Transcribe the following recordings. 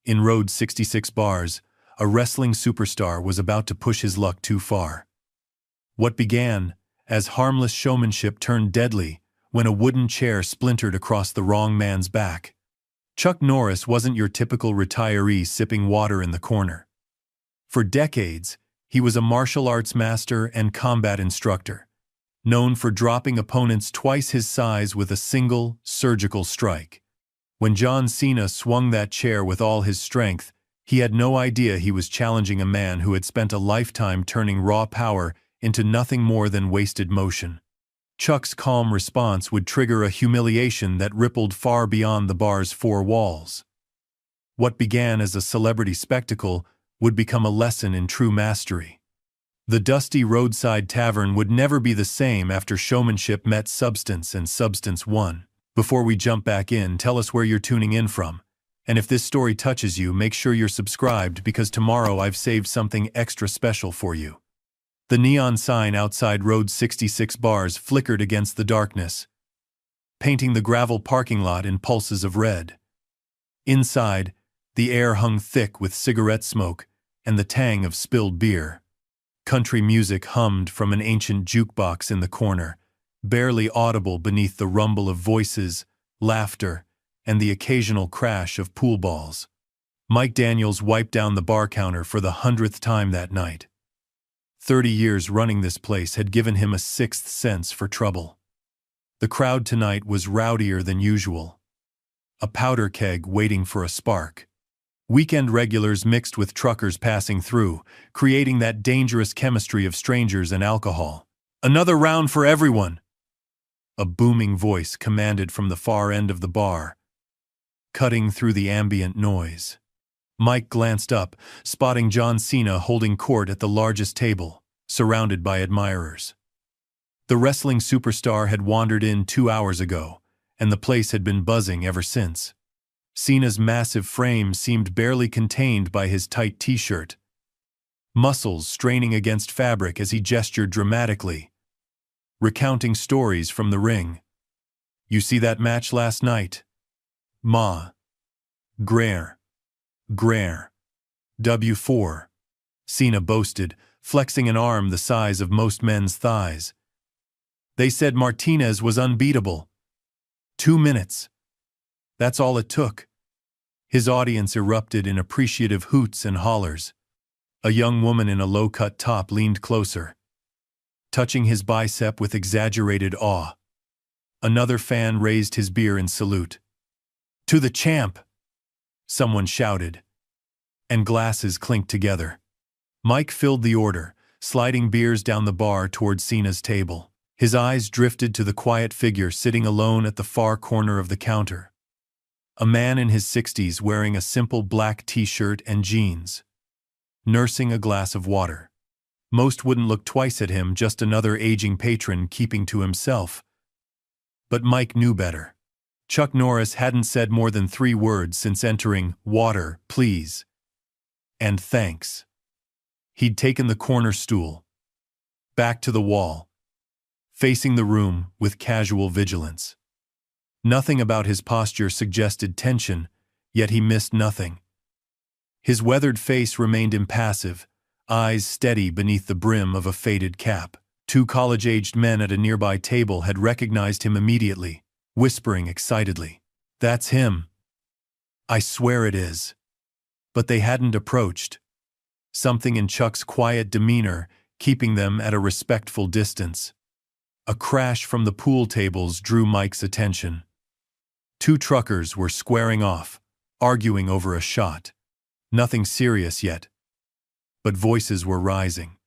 In Road 66 bars, a wrestling superstar was about to push his luck too far. What began as harmless showmanship turned deadly when a wooden chair splintered across the wrong man's back. Chuck Norris wasn't your typical retiree sipping water in the corner. For decades, he was a martial arts master and combat instructor, known for dropping opponents twice his size with a single, surgical strike. When Cena swung that chair with all his strength, he had no idea he was challenging a man who had spent a lifetime turning raw power into nothing more than wasted motion. Chuck's calm response would trigger a humiliation that rippled far beyond the bar's four walls. What began as a celebrity spectacle would become a lesson in true mastery. The dusty roadside tavern would never be the same after showmanship met substance and substance won. Before we jump back in, tell us where you're tuning in from. And if this story touches you, make sure you're subscribed because tomorrow I've saved something extra special for you. The neon sign outside Road 66 bars flickered against the darkness, painting the gravel parking lot in pulses of red. Inside, the air hung thick with cigarette smoke and the tang of spilled beer. Country music hummed from an ancient jukebox in the corner, barely audible beneath the rumble of voices, laughter, and the occasional crash of pool balls. Mike Daniels wiped down the bar counter for the 100th time that night. 30 years running this place had given him a sixth sense for trouble. The crowd tonight was rowdier than usual. A powder keg waiting for a spark. Weekend regulars mixed with truckers passing through, creating that dangerous chemistry of strangers and alcohol. "Another round for everyone!" A booming voice commanded from the far end of the bar, cutting through the ambient noise. Mike glanced up, spotting Cena holding court at the largest table, surrounded by admirers. The wrestling superstar had wandered in 2 hours ago, and the place had been buzzing ever since. Cena's massive frame seemed barely contained by his tight t-shirt, muscles straining against fabric as he gestured dramatically, recounting stories from the ring. "You see that match last night? Ma. Grare. W4. Cena boasted, flexing an arm the size of most men's thighs. "They said Martinez was unbeatable. 2 minutes. That's all it took." His audience erupted in appreciative hoots and hollers. A young woman in a low-cut top leaned closer, touching his bicep with exaggerated awe. Another fan raised his beer in salute. "To the champ!" someone shouted, and glasses clinked together. Mike filled the order, sliding beers down the bar toward Cena's table. His eyes drifted to the quiet figure sitting alone at the far corner of the counter. A man in his 60s wearing a simple black t-shirt and jeans, nursing a glass of water. Most wouldn't look twice at him, just another aging patron keeping to himself. But Mike knew better. Chuck Norris hadn't said more than 3 words since entering. "Water, please. And thanks." He'd taken the corner stool, back to the wall, facing the room with casual vigilance. Nothing about his posture suggested tension, yet he missed nothing. His weathered face remained impassive, eyes steady beneath the brim of a faded cap. 2 college-aged men at a nearby table had recognized him immediately, whispering excitedly, "That's him. I swear it is." But they hadn't approached, something in Chuck's quiet demeanor keeping them at a respectful distance. A crash from the pool tables drew Mike's attention. 2 truckers were squaring off, arguing over a shot. Nothing serious yet, but voices were rising.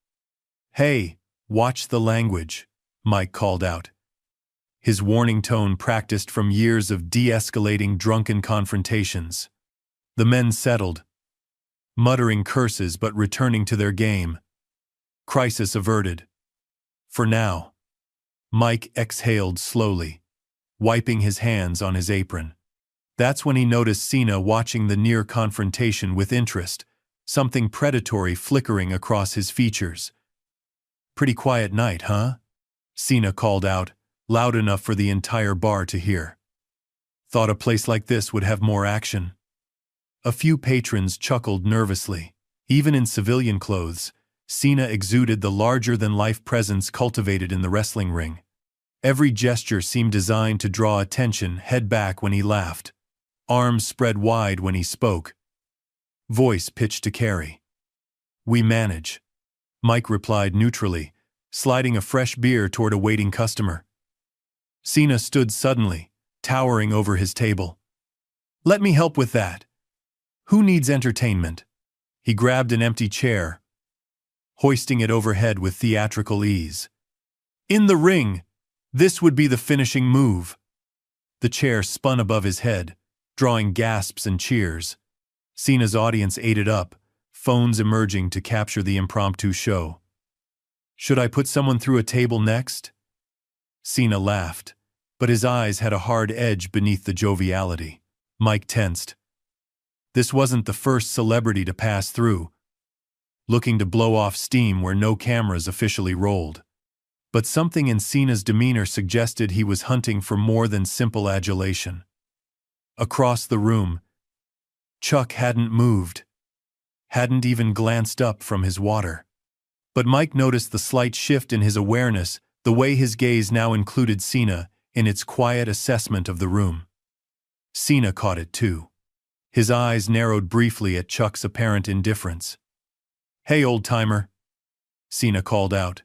"Hey, watch the language," Mike called out, his warning tone practiced from years of de-escalating drunken confrontations. The men settled, muttering curses but returning to their game. Crisis averted. For now. Mike exhaled slowly, wiping his hands on his apron. That's when he noticed Cena watching the near confrontation with interest, something predatory flickering across his features. "Pretty quiet night, huh?" Cena called out, loud enough for the entire bar to hear. "Thought a place like this would have more action." A few patrons chuckled nervously. Even in civilian clothes, Cena exuded the larger-than-life presence cultivated in the wrestling ring. Every gesture seemed designed to draw attention, head back when he laughed, arms spread wide when he spoke, voice pitched to carry. "We manage," Mike replied neutrally, sliding a fresh beer toward a waiting customer. Cena stood suddenly, towering over his table. "Let me help with that. Who needs entertainment?" He grabbed an empty chair, hoisting it overhead with theatrical ease. "In the ring, this would be the finishing move." The chair spun above his head, drawing gasps and cheers. Cena's audience ate it up, phones emerging to capture the impromptu show. "Should I put someone through a table next?" Cena laughed, but his eyes had a hard edge beneath the joviality. Mike tensed. This wasn't the first celebrity to pass through, looking to blow off steam where no cameras officially rolled. But something in Cena's demeanor suggested he was hunting for more than simple adulation. Across the room, Chuck hadn't moved, hadn't even glanced up from his water. But Mike noticed the slight shift in his awareness, the way his gaze now included Cena in its quiet assessment of the room. Cena caught it too. His eyes narrowed briefly at Chuck's apparent indifference. "Hey, old-timer," Cena called out,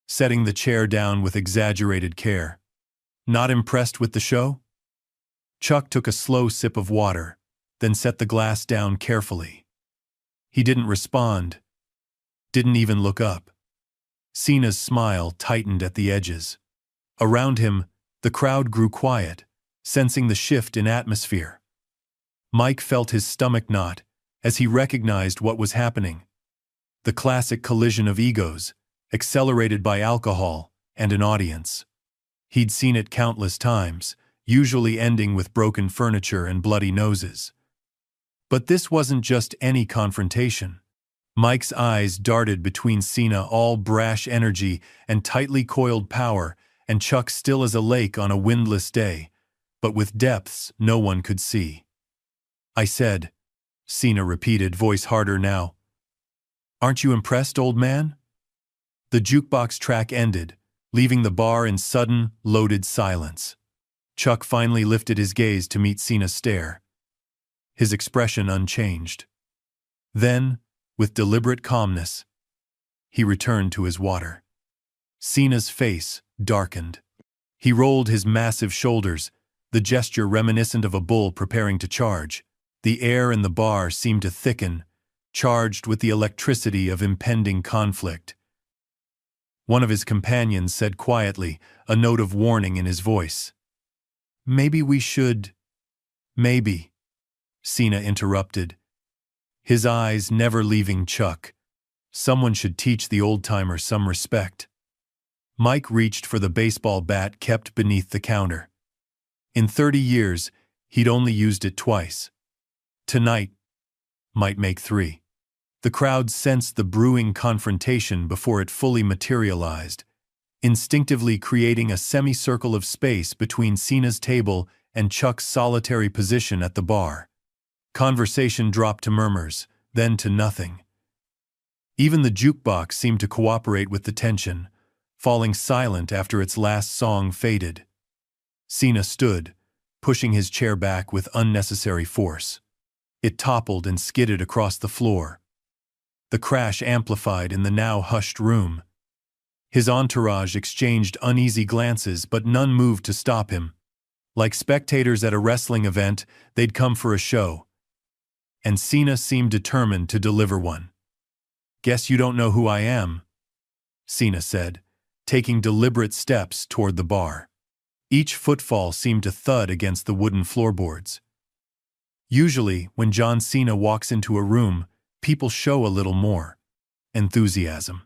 setting the chair down with exaggerated care. "Not impressed with the show?" Chuck took a slow sip of water, then set the glass down carefully. He didn't respond, didn't even look up. Cena's smile tightened at the edges. Around him, the crowd grew quiet, sensing the shift in atmosphere. Mike felt his stomach knot as he recognized what was happening. The classic collision of egos, accelerated by alcohol and an audience. He'd seen it countless times, usually ending with broken furniture and bloody noses. But this wasn't just any confrontation. Mike's eyes darted between Cena, all brash energy and tightly coiled power, and Chuck still as a lake on a windless day, but with depths no one could see. "I said," Cena repeated, voice harder now. "Aren't you impressed, old man?" The jukebox track ended, leaving the bar in sudden, loaded silence. Chuck finally lifted his gaze to meet Cena's stare, his expression unchanged. Then, with deliberate calmness, he returned to his water. Cena's face darkened. He rolled his massive shoulders, the gesture reminiscent of a bull preparing to charge. The air in the bar seemed to thicken, charged with the electricity of impending conflict. One of his companions said quietly, a note of warning in his voice. "Maybe we should—" "Maybe," Cena interrupted, his eyes never leaving Chuck. "Someone should teach the old-timer some respect." Mike reached for the baseball bat kept beneath the counter. In 30 years, he'd only used it twice. Tonight might make 3. The crowd sensed the brewing confrontation before it fully materialized, instinctively creating a semicircle of space between Cena's table and Chuck's solitary position at the bar. Conversation dropped to murmurs, then to nothing. Even the jukebox seemed to cooperate with the tension, falling silent after its last song faded. Cena stood, pushing his chair back with unnecessary force. It toppled and skidded across the floor. The crash amplified in the now hushed room. His entourage exchanged uneasy glances, but none moved to stop him. Like spectators at a wrestling event, they'd come for a show. And Cena seemed determined to deliver one. "Guess you don't know who I am," Cena said, taking deliberate steps toward the bar. Each footfall seemed to thud against the wooden floorboards. Usually, when John Cena walks into a room, people show a little more enthusiasm.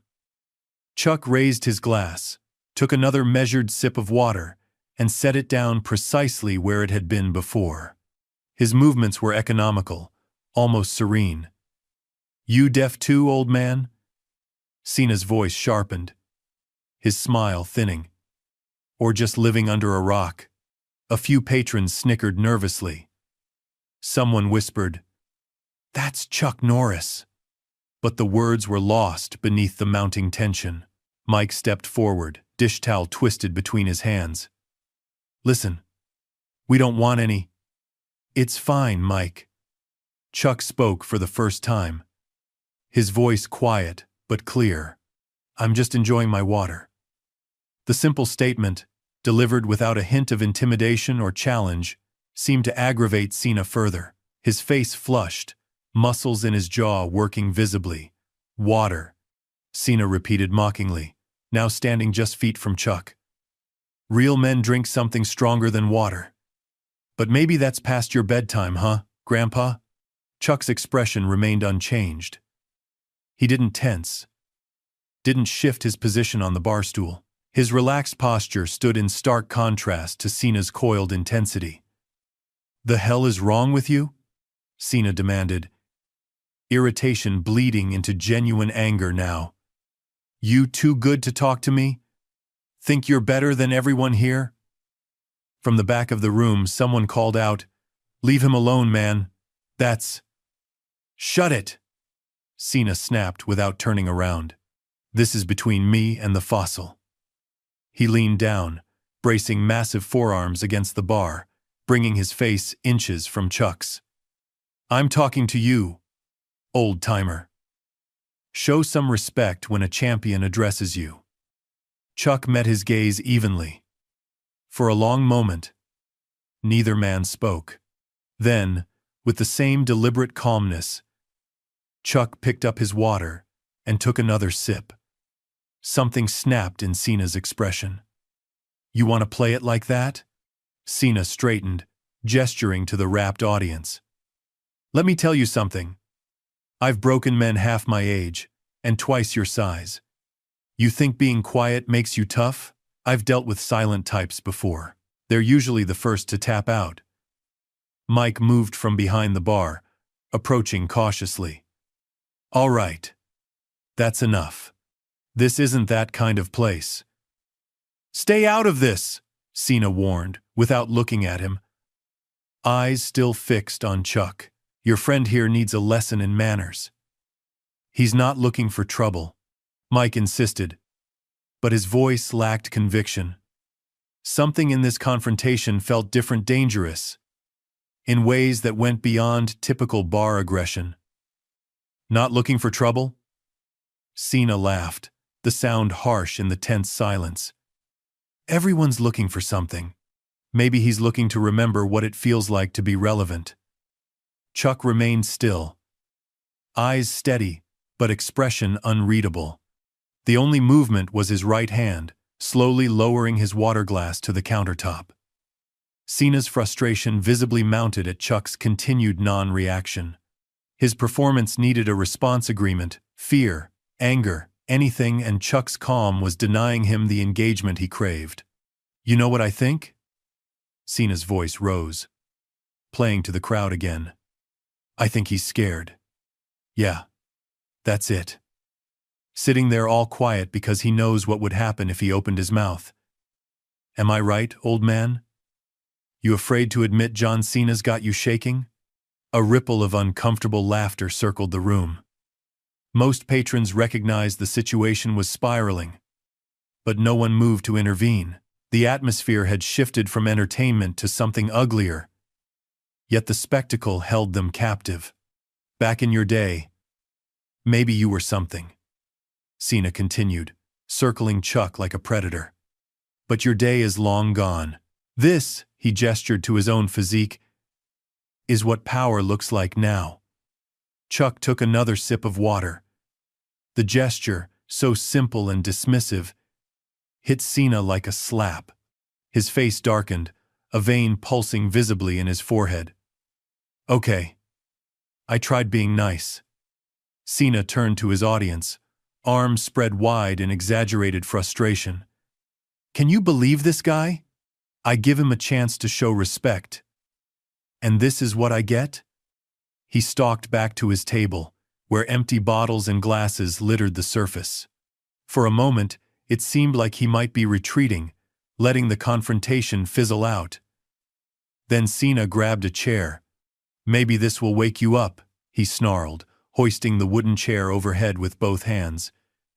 Chuck raised his glass, took another measured sip of water, and set it down precisely where it had been before. His movements were economical, almost serene. "You deaf too, old man?" Cena's voice sharpened, his smile thinning. "Or just living under a rock?" A few patrons snickered nervously. Someone whispered, That's Chuck Norris. But the words were lost beneath the mounting tension. Mike stepped forward, dish towel twisted between his hands. Listen, we don't want any. It's fine, Mike. Chuck spoke for the first time. His voice quiet but clear. I'm just enjoying my water. The simple statement, delivered without a hint of intimidation or challenge, seemed to aggravate Cena further. His face flushed, muscles in his jaw working visibly. Water, Cena repeated mockingly, now standing just feet from Chuck. Real men drink something stronger than water. But maybe that's past your bedtime, huh, Grandpa? Chuck's expression remained unchanged. He didn't tense, didn't shift his position on the bar stool. His relaxed posture stood in stark contrast to Cena's coiled intensity. The hell is wrong with you? Cena demanded, irritation bleeding into genuine anger now. You too good to talk to me? Think you're better than everyone here? From the back of the room, someone called out, Leave him alone, man. That's... Shut it! Cena snapped without turning around. This is between me and the fossil. He leaned down, bracing massive forearms against the bar, bringing his face inches from Chuck's. I'm talking to you, old-timer. Show some respect when a champion addresses you. Chuck met his gaze evenly. For a long moment, neither man spoke. Then, with the same deliberate calmness, Chuck picked up his water and took another sip. Something snapped in Cena's expression. You want to play it like that? Cena straightened, gesturing to the rapt audience. Let me tell you something. I've broken men half my age, and twice your size. You think being quiet makes you tough? I've dealt with silent types before. They're usually the first to tap out. Mike moved from behind the bar, approaching cautiously. All right. That's enough. This isn't that kind of place. Stay out of this, Cena warned, without looking at him. Eyes still fixed on Chuck. Your friend here needs a lesson in manners. He's not looking for trouble, Mike insisted, but his voice lacked conviction. Something in this confrontation felt different, dangerous, in ways that went beyond typical bar aggression. Not looking for trouble? Cena laughed, the sound harsh in the tense silence. Everyone's looking for something. Maybe he's looking to remember what it feels like to be relevant. Chuck remained still, eyes steady, but expression unreadable. The only movement was his right hand, slowly lowering his water glass to the countertop. Cena's frustration visibly mounted at Chuck's continued non-reaction. His performance needed a response agreement, fear, anger, anything, and Chuck's calm was denying him the engagement he craved. You know what I think? Cena's voice rose, playing to the crowd again. I think he's scared. Yeah, that's it. Sitting there all quiet because he knows what would happen if he opened his mouth. Am I right, old man? You afraid to admit John Cena's got you shaking? A ripple of uncomfortable laughter circled the room. Most patrons recognized the situation was spiraling, but no one moved to intervene. The atmosphere had shifted from entertainment to something uglier. Yet the spectacle held them captive. Back in your day, maybe you were something, Cena continued, circling Chuck like a predator. But your day is long gone. This, he gestured to his own physique, is what power looks like now. Chuck took another sip of water. The gesture, so simple and dismissive, hit Cena like a slap. His face darkened, a vein pulsing visibly in his forehead. Okay. I tried being nice. Cena turned to his audience, arms spread wide in exaggerated frustration. Can you believe this guy? I give him a chance to show respect. And this is what I get? He stalked back to his table, where empty bottles and glasses littered the surface. For a moment, it seemed like he might be retreating, letting the confrontation fizzle out. Then Cena grabbed a chair. Maybe this will wake you up, he he snarled, hoisting the wooden chair overhead with both hands.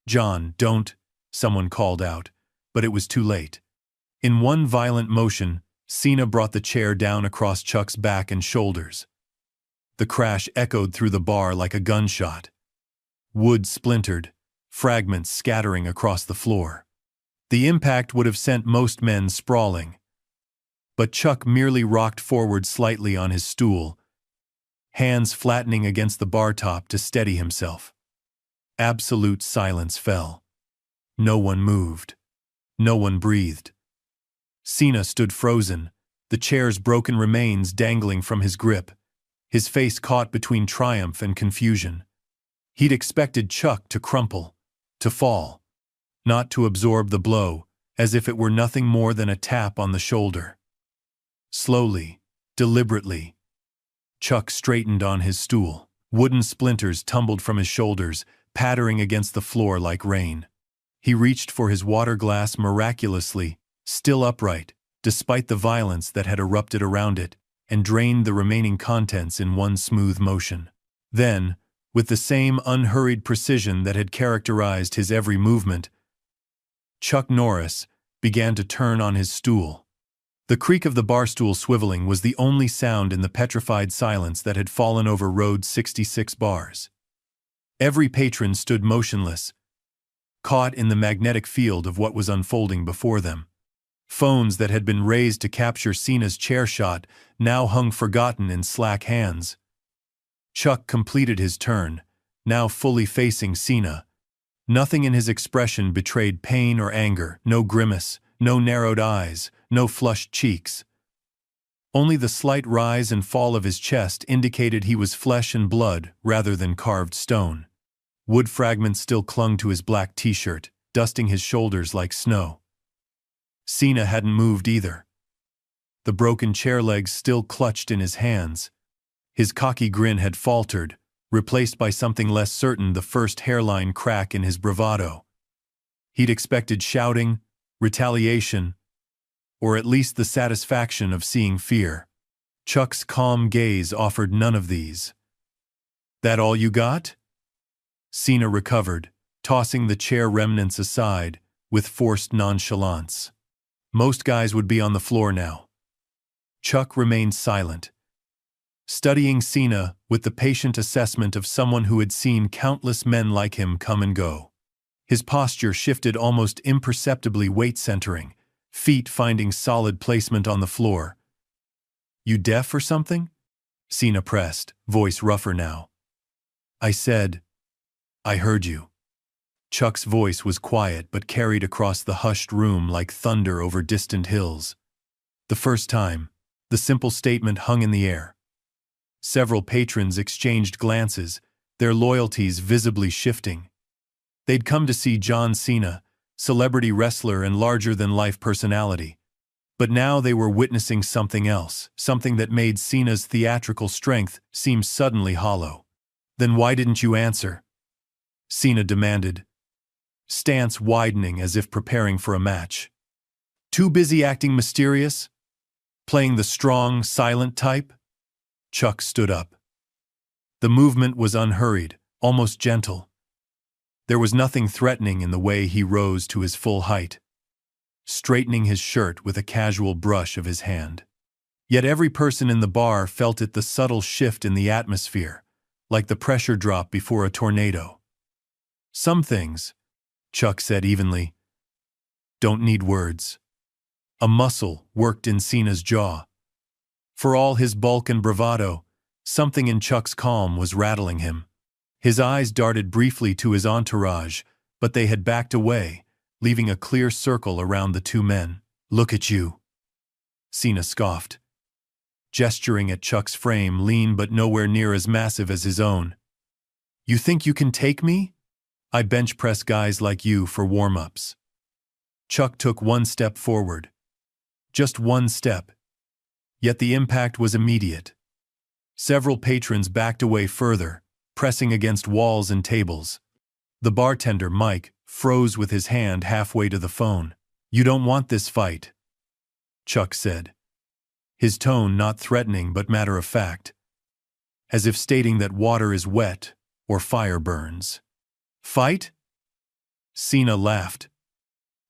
"John, don't," someone called out, but it was too late. In one violent motion, Cena brought the chair down across Chuck's back and shoulders. The crash echoed through the bar like a gunshot. Wood splintered, fragments scattering across the floor. The impact would have sent most men sprawling. But Chuck merely rocked forward slightly on his stool, hands flattening against the bar top to steady himself. Absolute silence fell. No one moved. No one breathed. Cena stood frozen, the chair's broken remains dangling from his grip, his face caught between triumph and confusion. He'd expected Chuck to crumple, to fall, not to absorb the blow, as if it were nothing more than a tap on the shoulder. Slowly, deliberately, Chuck straightened on his stool. Wooden splinters tumbled from his shoulders, pattering against the floor like rain. He reached for his water glass miraculously, still upright, despite the violence that had erupted around it, and drained the remaining contents in one smooth motion. Then, with the same unhurried precision that had characterized his every movement, Chuck Norris began to turn on his stool. The creak of the barstool swiveling was the only sound in the petrified silence that had fallen over Road 66 bars. Every patron stood motionless, caught in the magnetic field of what was unfolding before them. Phones that had been raised to capture Cena's chair shot now hung forgotten in slack hands. Chuck completed his turn, now fully facing Cena. Nothing in his expression betrayed pain or anger, no grimace, no narrowed eyes, no flushed cheeks. Only the slight rise and fall of his chest indicated he was flesh and blood rather than carved stone. Wood fragments still clung to his black t-shirt, dusting his shoulders like snow. Cena hadn't moved either. The broken chair legs still clutched in his hands. His cocky grin had faltered, replaced by something less certain, the first hairline crack in his bravado. He'd expected shouting, retaliation, or at least the satisfaction of seeing fear. Chuck's calm gaze offered none of these. "That all you got?" Cena recovered, tossing the chair remnants aside with forced nonchalance. Most guys would be on the floor now. Chuck remained silent, studying Cena with the patient assessment of someone who had seen countless men like him come and go. His posture shifted almost imperceptibly, weight centering, feet finding solid placement on the floor. "You deaf or something?" Cena pressed, voice rougher now. "I said, I heard you." Chuck's voice was quiet but carried across the hushed room like thunder over distant hills. The first time, the simple statement hung in the air. Several patrons exchanged glances, their loyalties visibly shifting. They'd come to see John Cena, celebrity wrestler and larger-than-life personality. But now they were witnessing something else, something that made Cena's theatrical strength seem suddenly hollow. "Then why didn't you answer?" Cena demanded, stance widening as if preparing for a match. "Too busy acting mysterious? Playing the strong, silent type?" Chuck stood up. The movement was unhurried, almost gentle. There was nothing threatening in the way he rose to his full height, straightening his shirt with a casual brush of his hand. Yet every person in the bar felt it, the subtle shift in the atmosphere, like the pressure drop before a tornado. "Some things," Chuck said evenly, "don't need words." A muscle worked in Cena's jaw. For all his bulk and bravado, something in Chuck's calm was rattling him. His eyes darted briefly to his entourage, but they had backed away, leaving a clear circle around the two men. "Look at you," Cena scoffed, gesturing at Chuck's frame, lean but nowhere near as massive as his own. "You think you can take me? I bench press guys like you for warm-ups." Chuck took one step forward. Just one step. Yet the impact was immediate. Several patrons backed away further, pressing against walls and tables. The bartender, Mike, froze with his hand halfway to the phone. "You don't want this fight," Chuck said, his tone not threatening but matter-of-fact. as if stating that water is wet or fire burns. Fight? Cena laughed,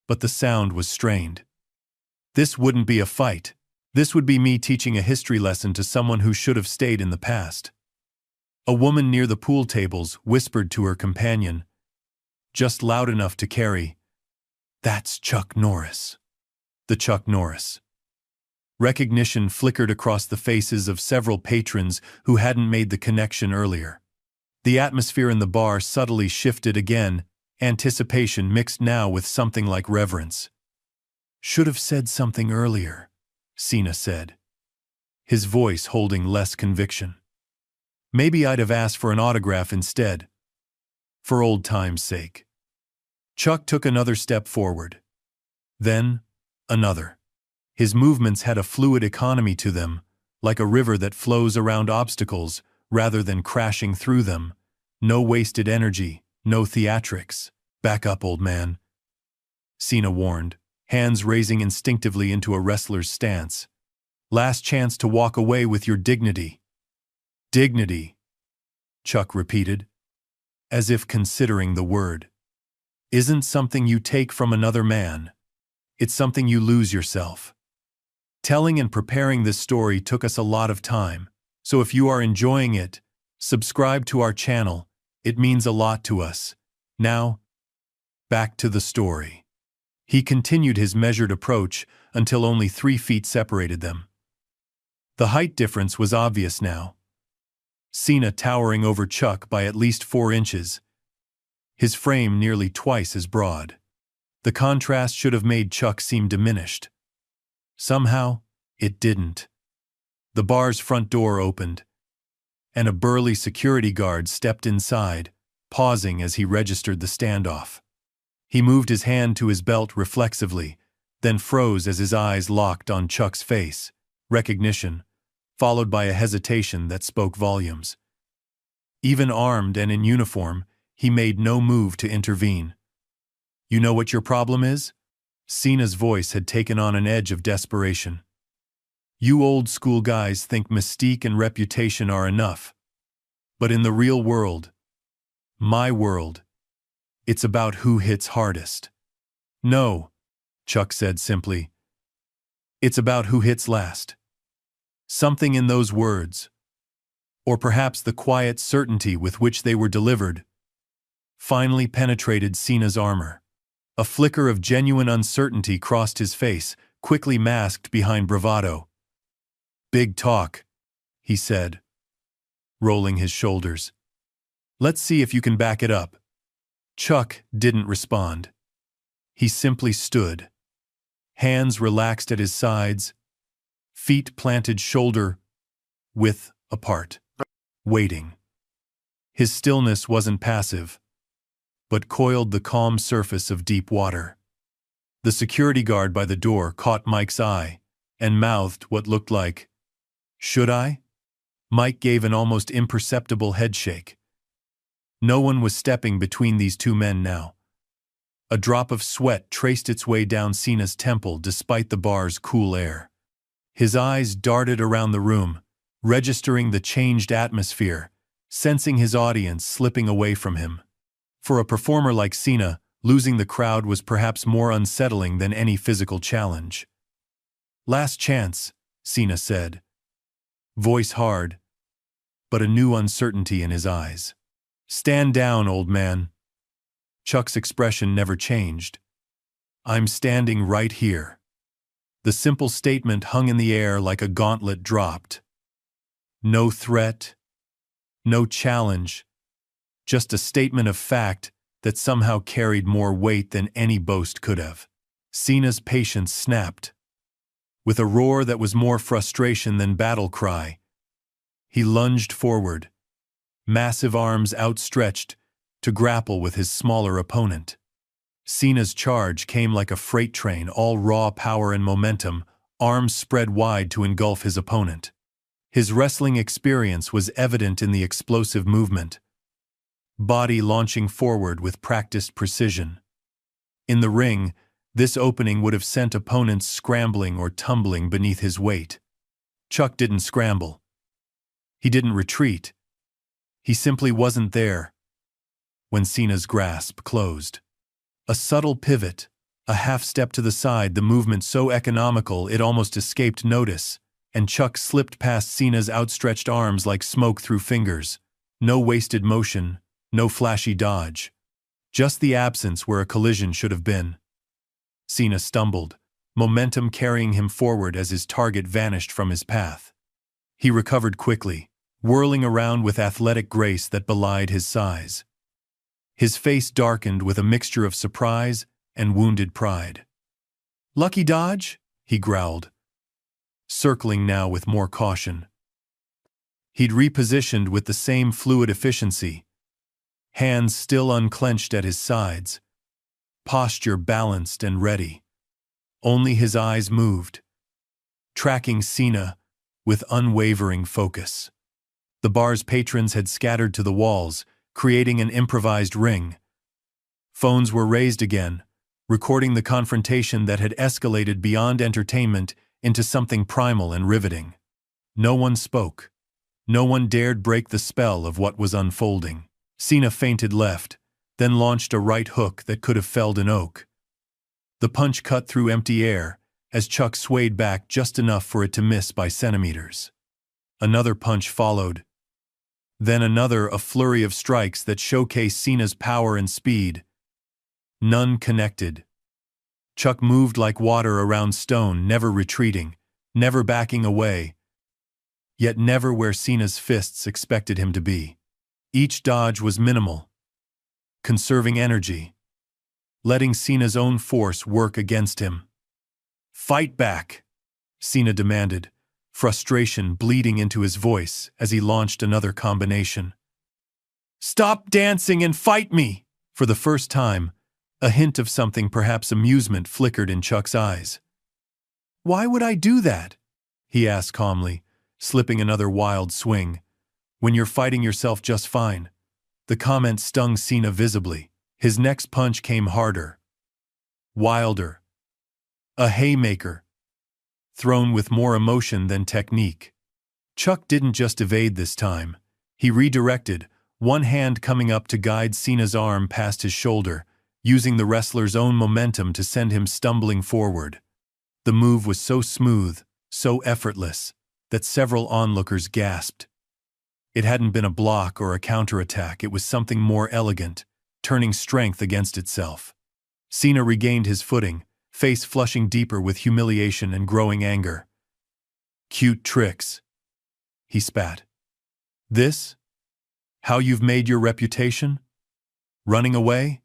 but the sound was strained. This wouldn't be a fight. This would be me teaching a history lesson to someone who should have stayed in the past. A woman near the pool tables whispered to her companion, just loud enough to carry, "That's Chuck Norris." The Chuck Norris. Recognition flickered across the faces of several patrons who hadn't made the connection earlier. The atmosphere in the bar subtly shifted again, anticipation mixed now with something like reverence. "Should have said something earlier," Cena said, his voice holding less conviction. "Maybe I'd have asked for an autograph instead. For old time's sake." Chuck took another step forward. Then, another. His movements had a fluid economy to them, like a river that flows around obstacles rather than crashing through them. No wasted energy, no theatrics. "Back up, old man," Cena warned, hands raising instinctively into a wrestler's stance. "Last chance to walk away with your dignity." "Dignity," Chuck repeated, as if considering the word. "Isn't something you take from another man. It's something you lose yourself." Telling and preparing this story took us a lot of time, so if you are enjoying it, subscribe to our channel. It means a lot to us. Now, back to the story. He continued his measured approach until only 3 feet separated them. The height difference was obvious now. Cena towering over Chuck by at least 4 inches. His frame nearly twice as broad. The contrast should have made Chuck seem diminished. Somehow, it didn't. The bar's front door opened, and a burly security guard stepped inside, pausing as he registered the standoff. He moved his hand to his belt reflexively, then froze as his eyes locked on Chuck's face. Recognition, followed by a hesitation that spoke volumes. Even armed and in uniform, he made no move to intervene. "You know what your problem is?" Cena's voice had taken on an edge of desperation. "You old-school guys think mystique and reputation are enough. But in the real world, my world, it's about who hits hardest." "No," Chuck said simply. "It's about who hits last." Something in those words, or perhaps the quiet certainty with which they were delivered, finally penetrated Cena's armor. A flicker of genuine uncertainty crossed his face, quickly masked behind bravado. "Big talk," he said, rolling his shoulders. "Let's see if you can back it up." Chuck didn't respond. He simply stood, hands relaxed at his sides, feet planted shoulder-width apart, waiting. His stillness wasn't passive, but coiled the calm surface of deep water. The security guard by the door caught Mike's eye and mouthed what looked like, "Should I?" Mike gave an almost imperceptible headshake. No one was stepping between these two men now. A drop of sweat traced its way down Cena's temple despite the bar's cool air. His eyes darted around the room, registering the changed atmosphere, sensing his audience slipping away from him. For a performer like Cena, losing the crowd was perhaps more unsettling than any physical challenge. "Last chance," Cena said, voice hard, but a new uncertainty in his eyes. "Stand down, old man." Chuck's expression never changed. "I'm standing right here." The simple statement hung in the air like a gauntlet dropped. No threat, no challenge, just a statement of fact that somehow carried more weight than any boast could have. Cena's patience snapped. With a roar that was more frustration than battle cry, he lunged forward, massive arms outstretched to grapple with his smaller opponent. Cena's charge came like a freight train, all raw power and momentum, arms spread wide to engulf his opponent. His wrestling experience was evident in the explosive movement, body launching forward with practiced precision. In the ring, this opening would have sent opponents scrambling or tumbling beneath his weight. Chuck didn't scramble. He didn't retreat. He simply wasn't there. When Cena's grasp closed. A subtle pivot, a half step to the side, the movement so economical it almost escaped notice, and Chuck slipped past Cena's outstretched arms like smoke through fingers. No wasted motion, no flashy dodge. Just the absence where a collision should have been. Cena stumbled, momentum carrying him forward as his target vanished from his path. He recovered quickly, whirling around with athletic grace that belied his size. His face darkened with a mixture of surprise and wounded pride. "Lucky dodge?" he growled, circling now with more caution. He'd repositioned with the same fluid efficiency, hands still unclenched at his sides, posture balanced and ready. Only his eyes moved, tracking Cena with unwavering focus. The bar's patrons had scattered to the walls, creating an improvised ring. Phones were raised again, recording the confrontation that had escalated beyond entertainment into something primal and riveting. No one spoke. No one dared break the spell of what was unfolding. Cena feinted left, then launched a right hook that could have felled an oak. The punch cut through empty air as Chuck swayed back just enough for it to miss by centimeters. Another punch followed. Then another, a flurry of strikes that showcased Cena's power and speed. None connected. Chuck moved like water around stone, never retreating, never backing away, yet never where Cena's fists expected him to be. Each dodge was minimal, conserving energy, letting Cena's own force work against him. "Fight back," Cena demanded, frustration bleeding into his voice as he launched another combination. "Stop dancing and fight me!" For the first time, a hint of something, perhaps amusement, flickered in Chuck's eyes. "Why would I do that?" he asked calmly, slipping another wild swing. "When you're fighting yourself just fine." The comment stung Cena visibly. His next punch came harder, wilder. A haymaker, thrown with more emotion than technique. Chuck didn't just evade this time. He redirected, one hand coming up to guide Cena's arm past his shoulder, using the wrestler's own momentum to send him stumbling forward. The move was so smooth, so effortless, that several onlookers gasped. It hadn't been a block or a counterattack, it was something more elegant, turning strength against itself. Cena regained his footing, face flushing deeper with humiliation and growing anger. "Cute tricks," he spat. "This? How you've made your reputation? Running away?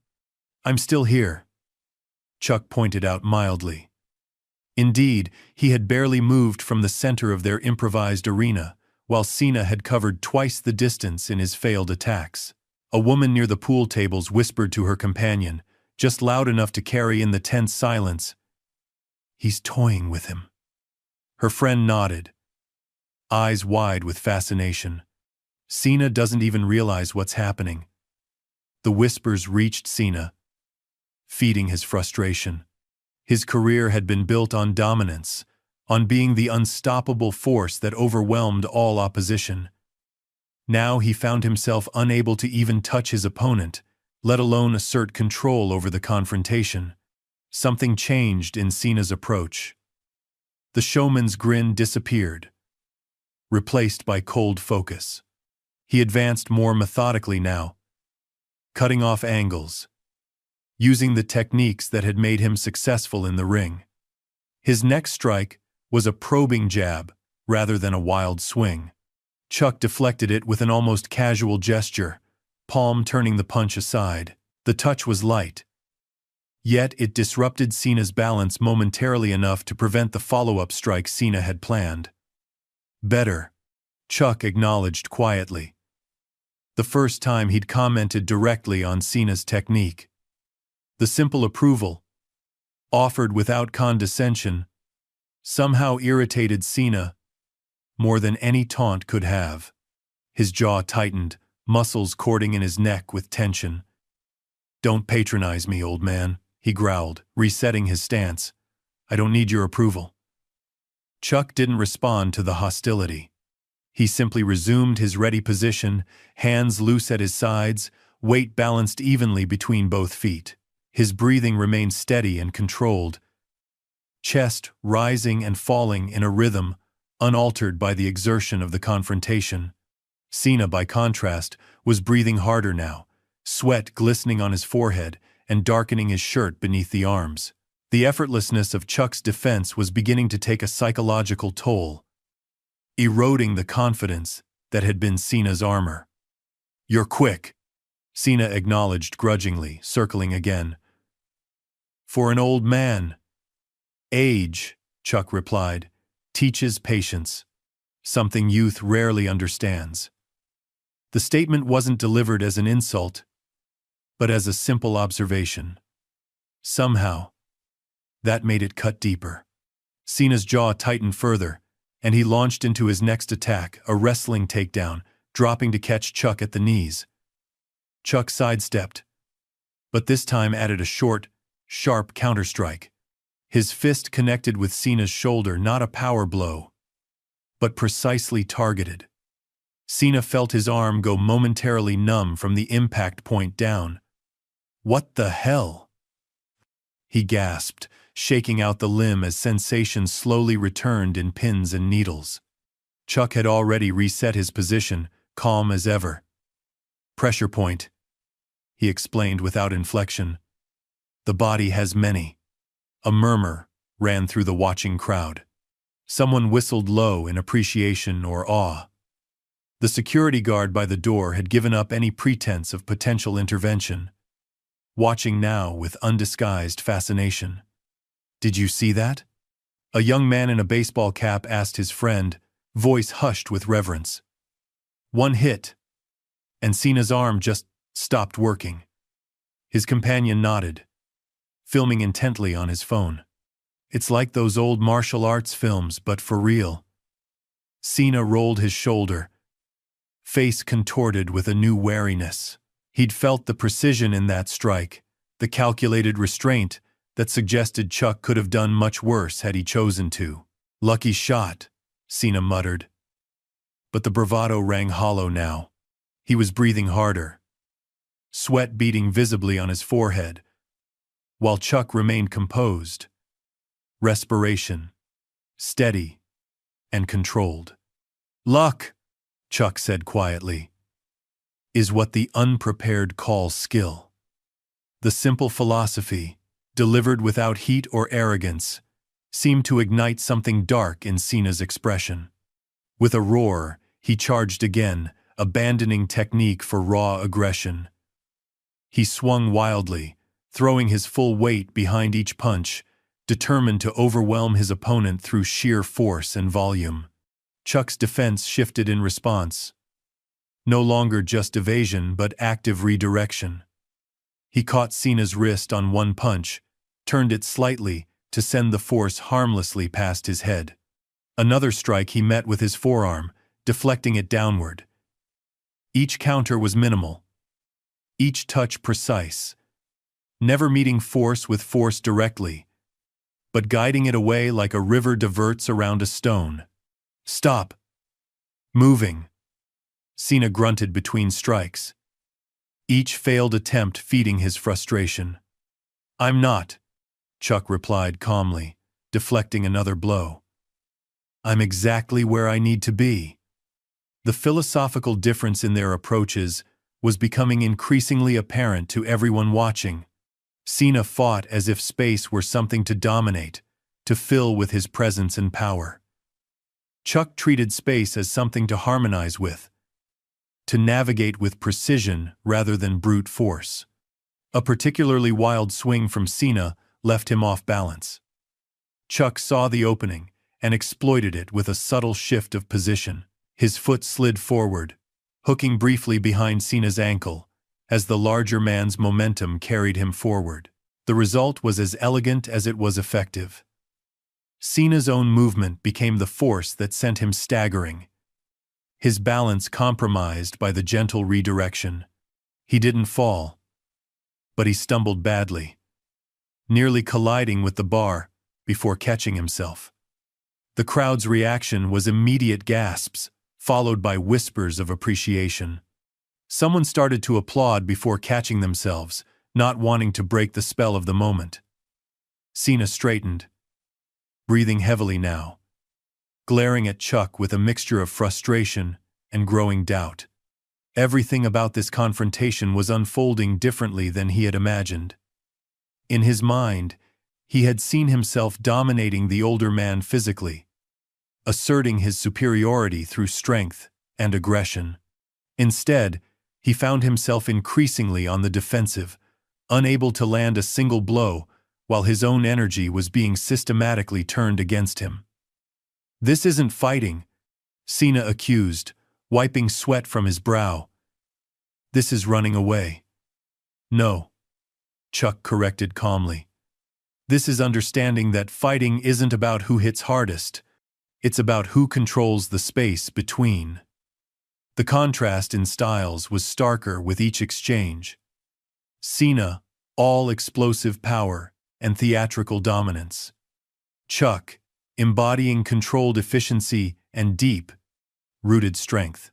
I'm still here," Chuck pointed out mildly. Indeed, he had barely moved from the center of their improvised arena, while Cena had covered twice the distance in his failed attacks. A woman near the pool tables whispered to her companion, just loud enough to carry in the tense silence, "He's toying with him." Her friend nodded, eyes wide with fascination. "Cena doesn't even realize what's happening." The whispers reached Cena, feeding his frustration. His career had been built on dominance, on being the unstoppable force that overwhelmed all opposition. Now he found himself unable to even touch his opponent, let alone assert control over the confrontation. Something changed in Cena's approach. The showman's grin disappeared, replaced by cold focus. He advanced more methodically now, cutting off angles, using the techniques that had made him successful in the ring. His next strike was a probing jab rather than a wild swing. Chuck deflected it with an almost casual gesture, palm turning the punch aside. The touch was light, yet it disrupted Cena's balance momentarily enough to prevent the follow-up strike Cena had planned. "Better," Chuck acknowledged quietly. The first time he'd commented directly on Cena's technique. The simple approval, offered without condescension, somehow irritated Cena more than any taunt could have. His jaw tightened, muscles cording in his neck with tension. "Don't patronize me, old man," he growled, resetting his stance. "I don't need your approval." Chuck didn't respond to the hostility. He simply resumed his ready position, hands loose at his sides, weight balanced evenly between both feet. His breathing remained steady and controlled, chest rising and falling in a rhythm unaltered by the exertion of the confrontation. Cena, by contrast, was breathing harder now, sweat glistening on his forehead and darkening his shirt beneath the arms. The effortlessness of Chuck's defense was beginning to take a psychological toll, eroding the confidence that had been Cena's armor. "You're quick," Cena acknowledged grudgingly, circling again. "For an old man." "Age," Chuck replied, "teaches patience, something youth rarely understands." The statement wasn't delivered as an insult, but as a simple observation. Somehow, that made it cut deeper. Cena's jaw tightened further, and he launched into his next attack, a wrestling takedown, dropping to catch Chuck at the knees. Chuck sidestepped, but this time added a short, sharp counterstrike. His fist connected with Cena's shoulder, not a power blow, but precisely targeted. Cena felt his arm go momentarily numb from the impact point down. "What the hell?" he gasped, shaking out the limb as sensation slowly returned in pins and needles. Chuck had already reset his position, calm as ever. "Pressure point," he explained without inflection. "The body has many." A murmur ran through the watching crowd. Someone whistled low in appreciation or awe. The security guard by the door had given up any pretense of potential intervention, watching now with undisguised fascination. "Did you see that?" a young man in a baseball cap asked his friend, voice hushed with reverence. "One hit, and Cena's arm just stopped working." His companion nodded, filming intently on his phone. "It's like those old martial arts films, but for real." Cena rolled his shoulder, face contorted with a new wariness. He'd felt the precision in that strike, the calculated restraint that suggested Chuck could have done much worse had he chosen to. "Lucky shot," Cena muttered. But the bravado rang hollow now. He was breathing harder, sweat beading visibly on his forehead, while Chuck remained composed. Respiration, steady and controlled. "Luck," Chuck said quietly, "is what the unprepared call skill." The simple philosophy, delivered without heat or arrogance, seemed to ignite something dark in Cena's expression. With a roar, he charged again, abandoning technique for raw aggression. He swung wildly, throwing his full weight behind each punch, determined to overwhelm his opponent through sheer force and volume. Chuck's defense shifted in response. No longer just evasion, but active redirection. He caught Cena's wrist on one punch, turned it slightly to send the force harmlessly past his head. Another strike he met with his forearm, deflecting it downward. Each counter was minimal, each touch precise, never meeting force with force directly, but guiding it away like a river diverts around a stone. "Stop moving," Cena grunted between strikes, each failed attempt feeding his frustration. "I'm not," Chuck replied calmly, deflecting another blow. "I'm exactly where I need to be." The philosophical difference in their approaches was becoming increasingly apparent to everyone watching. Cena fought as if space were something to dominate, to fill with his presence and power. Chuck treated space as something to harmonize with, to navigate with precision rather than brute force. A particularly wild swing from Cena left him off balance. Chuck saw the opening and exploited it with a subtle shift of position. His foot slid forward, hooking briefly behind Cena's ankle, as the larger man's momentum carried him forward. The result was as elegant as it was effective. Cena's own movement became the force that sent him staggering, his balance compromised by the gentle redirection. He didn't fall, but he stumbled badly, nearly colliding with the bar before catching himself. The crowd's reaction was immediate gasps, followed by whispers of appreciation. Someone started to applaud before catching themselves, not wanting to break the spell of the moment. Cena straightened, breathing heavily now, glaring at Chuck with a mixture of frustration and growing doubt. Everything about this confrontation was unfolding differently than he had imagined. In his mind, he had seen himself dominating the older man physically, asserting his superiority through strength and aggression. Instead, he found himself increasingly on the defensive, unable to land a single blow, while his own energy was being systematically turned against him. "This isn't fighting," Cena accused, wiping sweat from his brow. "This is running away." "No," Chuck corrected calmly. "This is understanding that fighting isn't about who hits hardest. It's about who controls the space between." The contrast in styles was starker with each exchange. Cena, all explosive power and theatrical dominance. Chuck, embodying controlled efficiency and deep-rooted strength.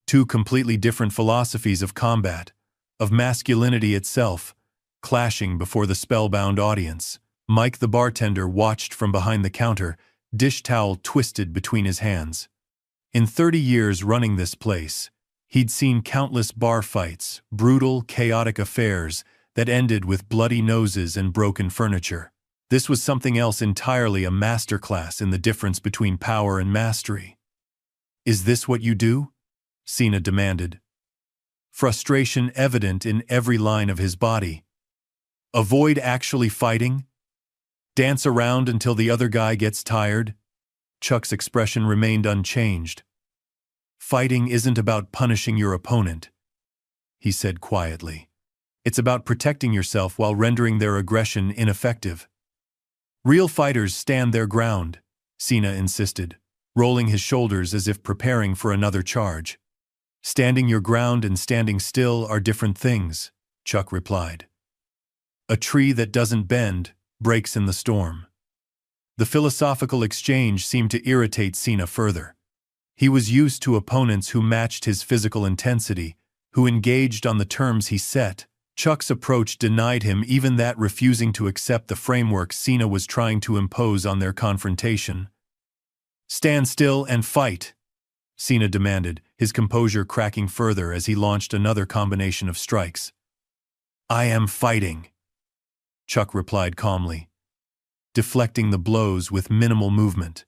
Two completely different philosophies of combat, of masculinity itself, clashing before the spellbound audience. Mike the bartender watched from behind the counter, dish towel twisted between his hands. In 30 years running this place, he'd seen countless bar fights, brutal, chaotic affairs that ended with bloody noses and broken furniture. This was something else entirely, a masterclass in the difference between power and mastery. "Is this what you do?" Cena demanded, frustration evident in every line of his body. "Avoid actually fighting? Dance around until the other guy gets tired?" Chuck's expression remained unchanged. "Fighting isn't about punishing your opponent," he said quietly. "It's about protecting yourself while rendering their aggression ineffective." "Real fighters stand their ground," Cena insisted, rolling his shoulders as if preparing for another charge. "Standing your ground and standing still are different things," Chuck replied. "A tree that doesn't bend breaks in the storm." The philosophical exchange seemed to irritate Cena further. He was used to opponents who matched his physical intensity, who engaged on the terms he set. Chuck's approach denied him even that, refusing to accept the framework Cena was trying to impose on their confrontation. "Stand still and fight," Cena demanded, his composure cracking further as he launched another combination of strikes. "I am fighting," Chuck replied calmly, deflecting the blows with minimal movement.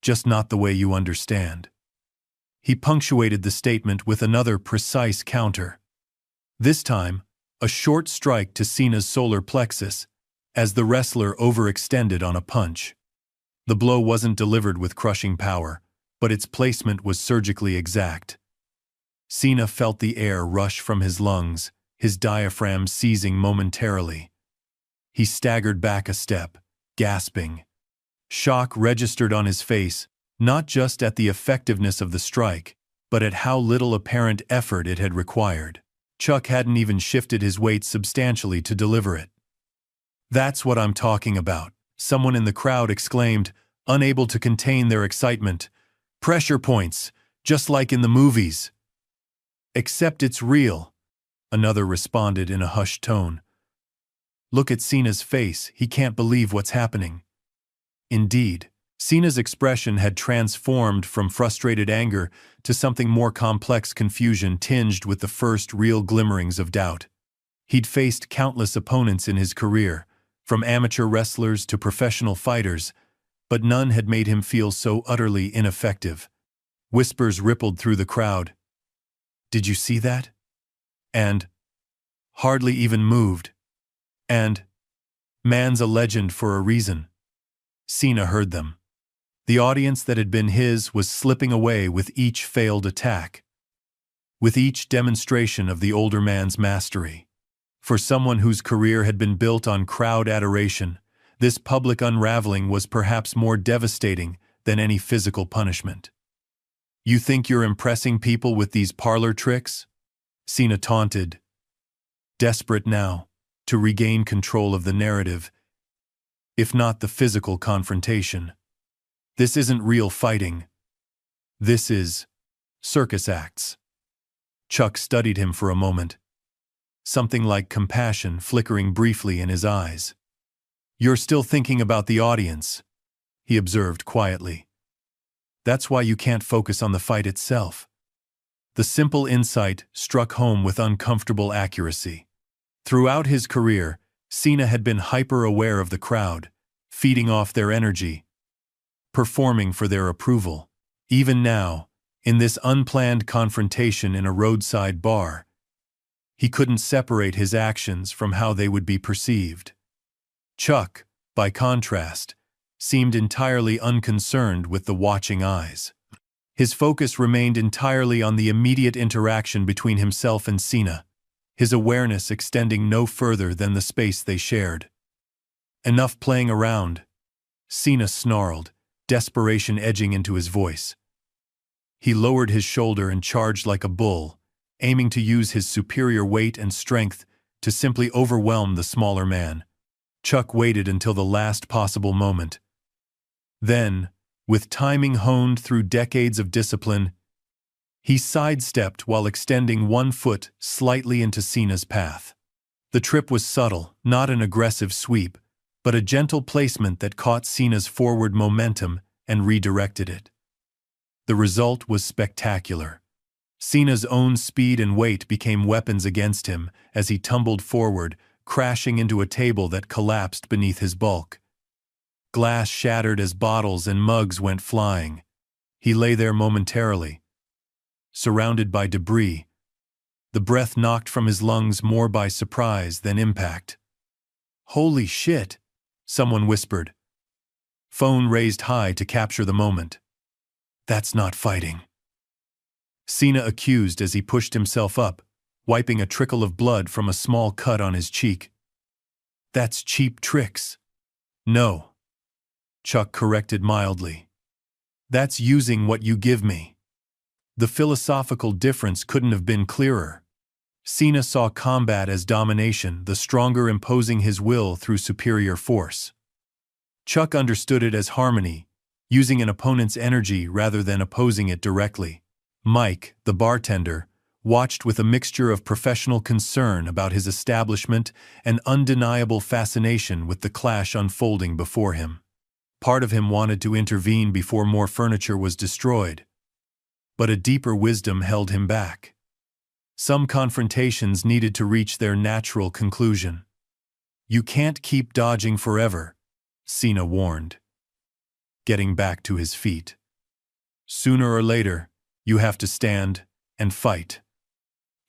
"Just not the way you understand." He punctuated the statement with another precise counter. This time, a short strike to Cena's solar plexus, as the wrestler overextended on a punch. The blow wasn't delivered with crushing power, but its placement was surgically exact. Cena felt the air rush from his lungs, his diaphragm seizing momentarily. He staggered back a step, gasping. Shock registered on his face, not just at the effectiveness of the strike, but at how little apparent effort it had required. Chuck hadn't even shifted his weight substantially to deliver it. "That's what I'm talking about," someone in the crowd exclaimed, unable to contain their excitement. "Pressure points, just like in the movies." "Except it's real," another responded in a hushed tone. "Look at Cena's face, he can't believe what's happening." Indeed, Cena's expression had transformed from frustrated anger to something more complex, confusion tinged with the first real glimmerings of doubt. He'd faced countless opponents in his career, from amateur wrestlers to professional fighters, but none had made him feel so utterly ineffective. Whispers rippled through the crowd. "Did you see that?" And, "Hardly even moved." And, "Man's a legend for a reason." Cena heard them. The audience that had been his was slipping away with each failed attack, with each demonstration of the older man's mastery. For someone whose career had been built on crowd adoration, this public unraveling was perhaps more devastating than any physical punishment. "You think you're impressing people with these parlor tricks?" Cena taunted, desperate now to regain control of the narrative, if not the physical confrontation. "This isn't real fighting. This is circus acts. Chuck studied him for a moment, something like compassion flickering briefly in his eyes. You're still thinking about the audience, he observed quietly. That's why you can't focus on the fight itself. The simple insight struck home with uncomfortable accuracy. Throughout his career, Cena had been hyper-aware of the crowd, feeding off their energy, performing for their approval. Even now, in this unplanned confrontation in a roadside bar, he couldn't separate his actions from how they would be perceived. Chuck, by contrast, seemed entirely unconcerned with the watching eyes. His focus remained entirely on the immediate interaction between himself and Cena, his awareness extending no further than the space they shared. Enough playing around, Cena snarled, desperation edging into his voice. He lowered his shoulder and charged like a bull, aiming to use his superior weight and strength to simply overwhelm the smaller man. Chuck waited until the last possible moment. Then, with timing honed through decades of discipline, he sidestepped while extending one foot slightly into Cena's path. The trip was subtle, not an aggressive sweep, but a gentle placement that caught Cena's forward momentum and redirected it. The result was spectacular. Cena's own speed and weight became weapons against him as he tumbled forward, crashing into a table that collapsed beneath his bulk. Glass shattered as bottles and mugs went flying. He lay there momentarily, surrounded by debris, the breath knocked from his lungs more by surprise than impact. "Holy shit," someone whispered. Phone raised high to capture the moment. "That's not fighting," Cena accused as he pushed himself up, wiping a trickle of blood from a small cut on his cheek. "That's cheap tricks." "No," Chuck corrected mildly. "That's using what you give me." The philosophical difference couldn't have been clearer. Cena saw combat as domination, the stronger imposing his will through superior force. Chuck understood it as harmony, using an opponent's energy rather than opposing it directly. Mike, the bartender, watched with a mixture of professional concern about his establishment and undeniable fascination with the clash unfolding before him. Part of him wanted to intervene before more furniture was destroyed, but a deeper wisdom held him back. Some confrontations needed to reach their natural conclusion. "You can't keep dodging forever," Cena warned, getting back to his feet. "Sooner or later, you have to stand and fight."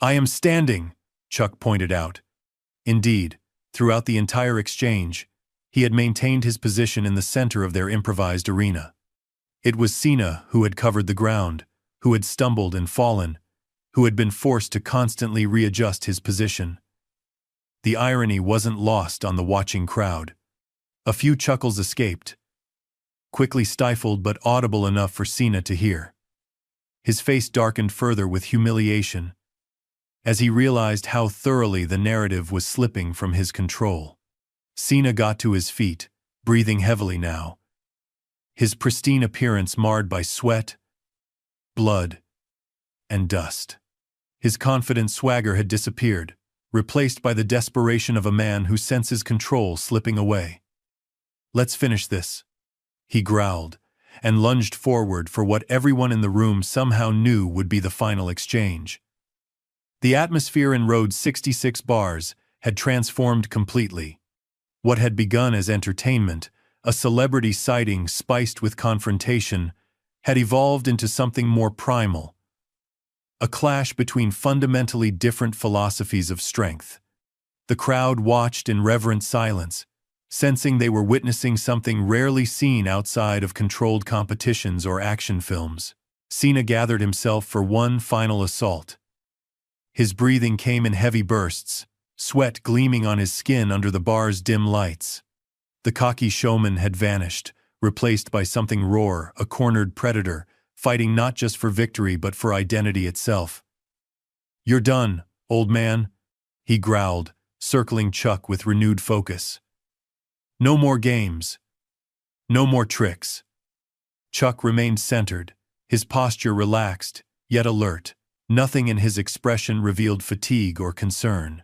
"I am standing," Chuck pointed out. Indeed, throughout the entire exchange, he had maintained his position in the center of their improvised arena. It was Cena who had covered the ground, who had stumbled and fallen, who had been forced to constantly readjust his position. The irony wasn't lost on the watching crowd. A few chuckles escaped, quickly stifled but audible enough for Cena to hear. His face darkened further with humiliation as he realized how thoroughly the narrative was slipping from his control. Cena got to his feet, breathing heavily now, his pristine appearance marred by sweat, blood, and dust. His confident swagger had disappeared, replaced by the desperation of a man who senses control slipping away. "Let's finish this," he growled, and lunged forward for what everyone in the room somehow knew would be the final exchange. The atmosphere in Road 66 bars had transformed completely. What had begun as entertainment, a celebrity sighting spiced with confrontation, had evolved into something more primal. A clash between fundamentally different philosophies of strength. The crowd watched in reverent silence, sensing they were witnessing something rarely seen outside of controlled competitions or action films. Cena gathered himself for one final assault. His breathing came in heavy bursts, sweat gleaming on his skin under the bar's dim lights. The cocky showman had vanished, replaced by something raw, a cornered predator, fighting not just for victory but for identity itself. "You're done, old man," he growled, circling Chuck with renewed focus. "No more games. No more tricks." Chuck remained centered, His posture relaxed, yet alert. Nothing in his expression revealed fatigue or concern.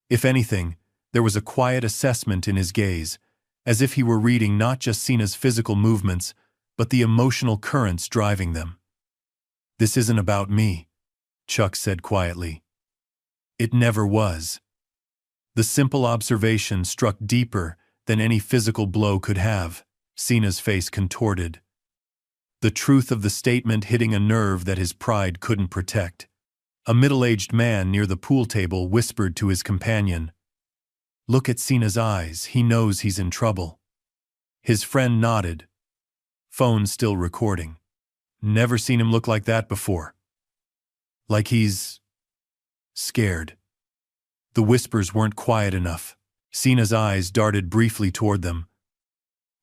If anything, there was a quiet assessment in his gaze, as if he were reading not just Cena's physical movements, but the emotional currents driving them. "This isn't about me," Chuck said quietly. "It never was." The simple observation struck deeper than any physical blow could have. Cena's face contorted, the truth of the statement hitting a nerve that his pride couldn't protect. A middle-aged man near the pool table whispered to his companion, "Look at Cena's eyes, he knows he's in trouble." His friend nodded, phone still recording. "Never seen him look like that before. Like he's scared." The whispers weren't quiet enough. Cena's eyes darted briefly toward them,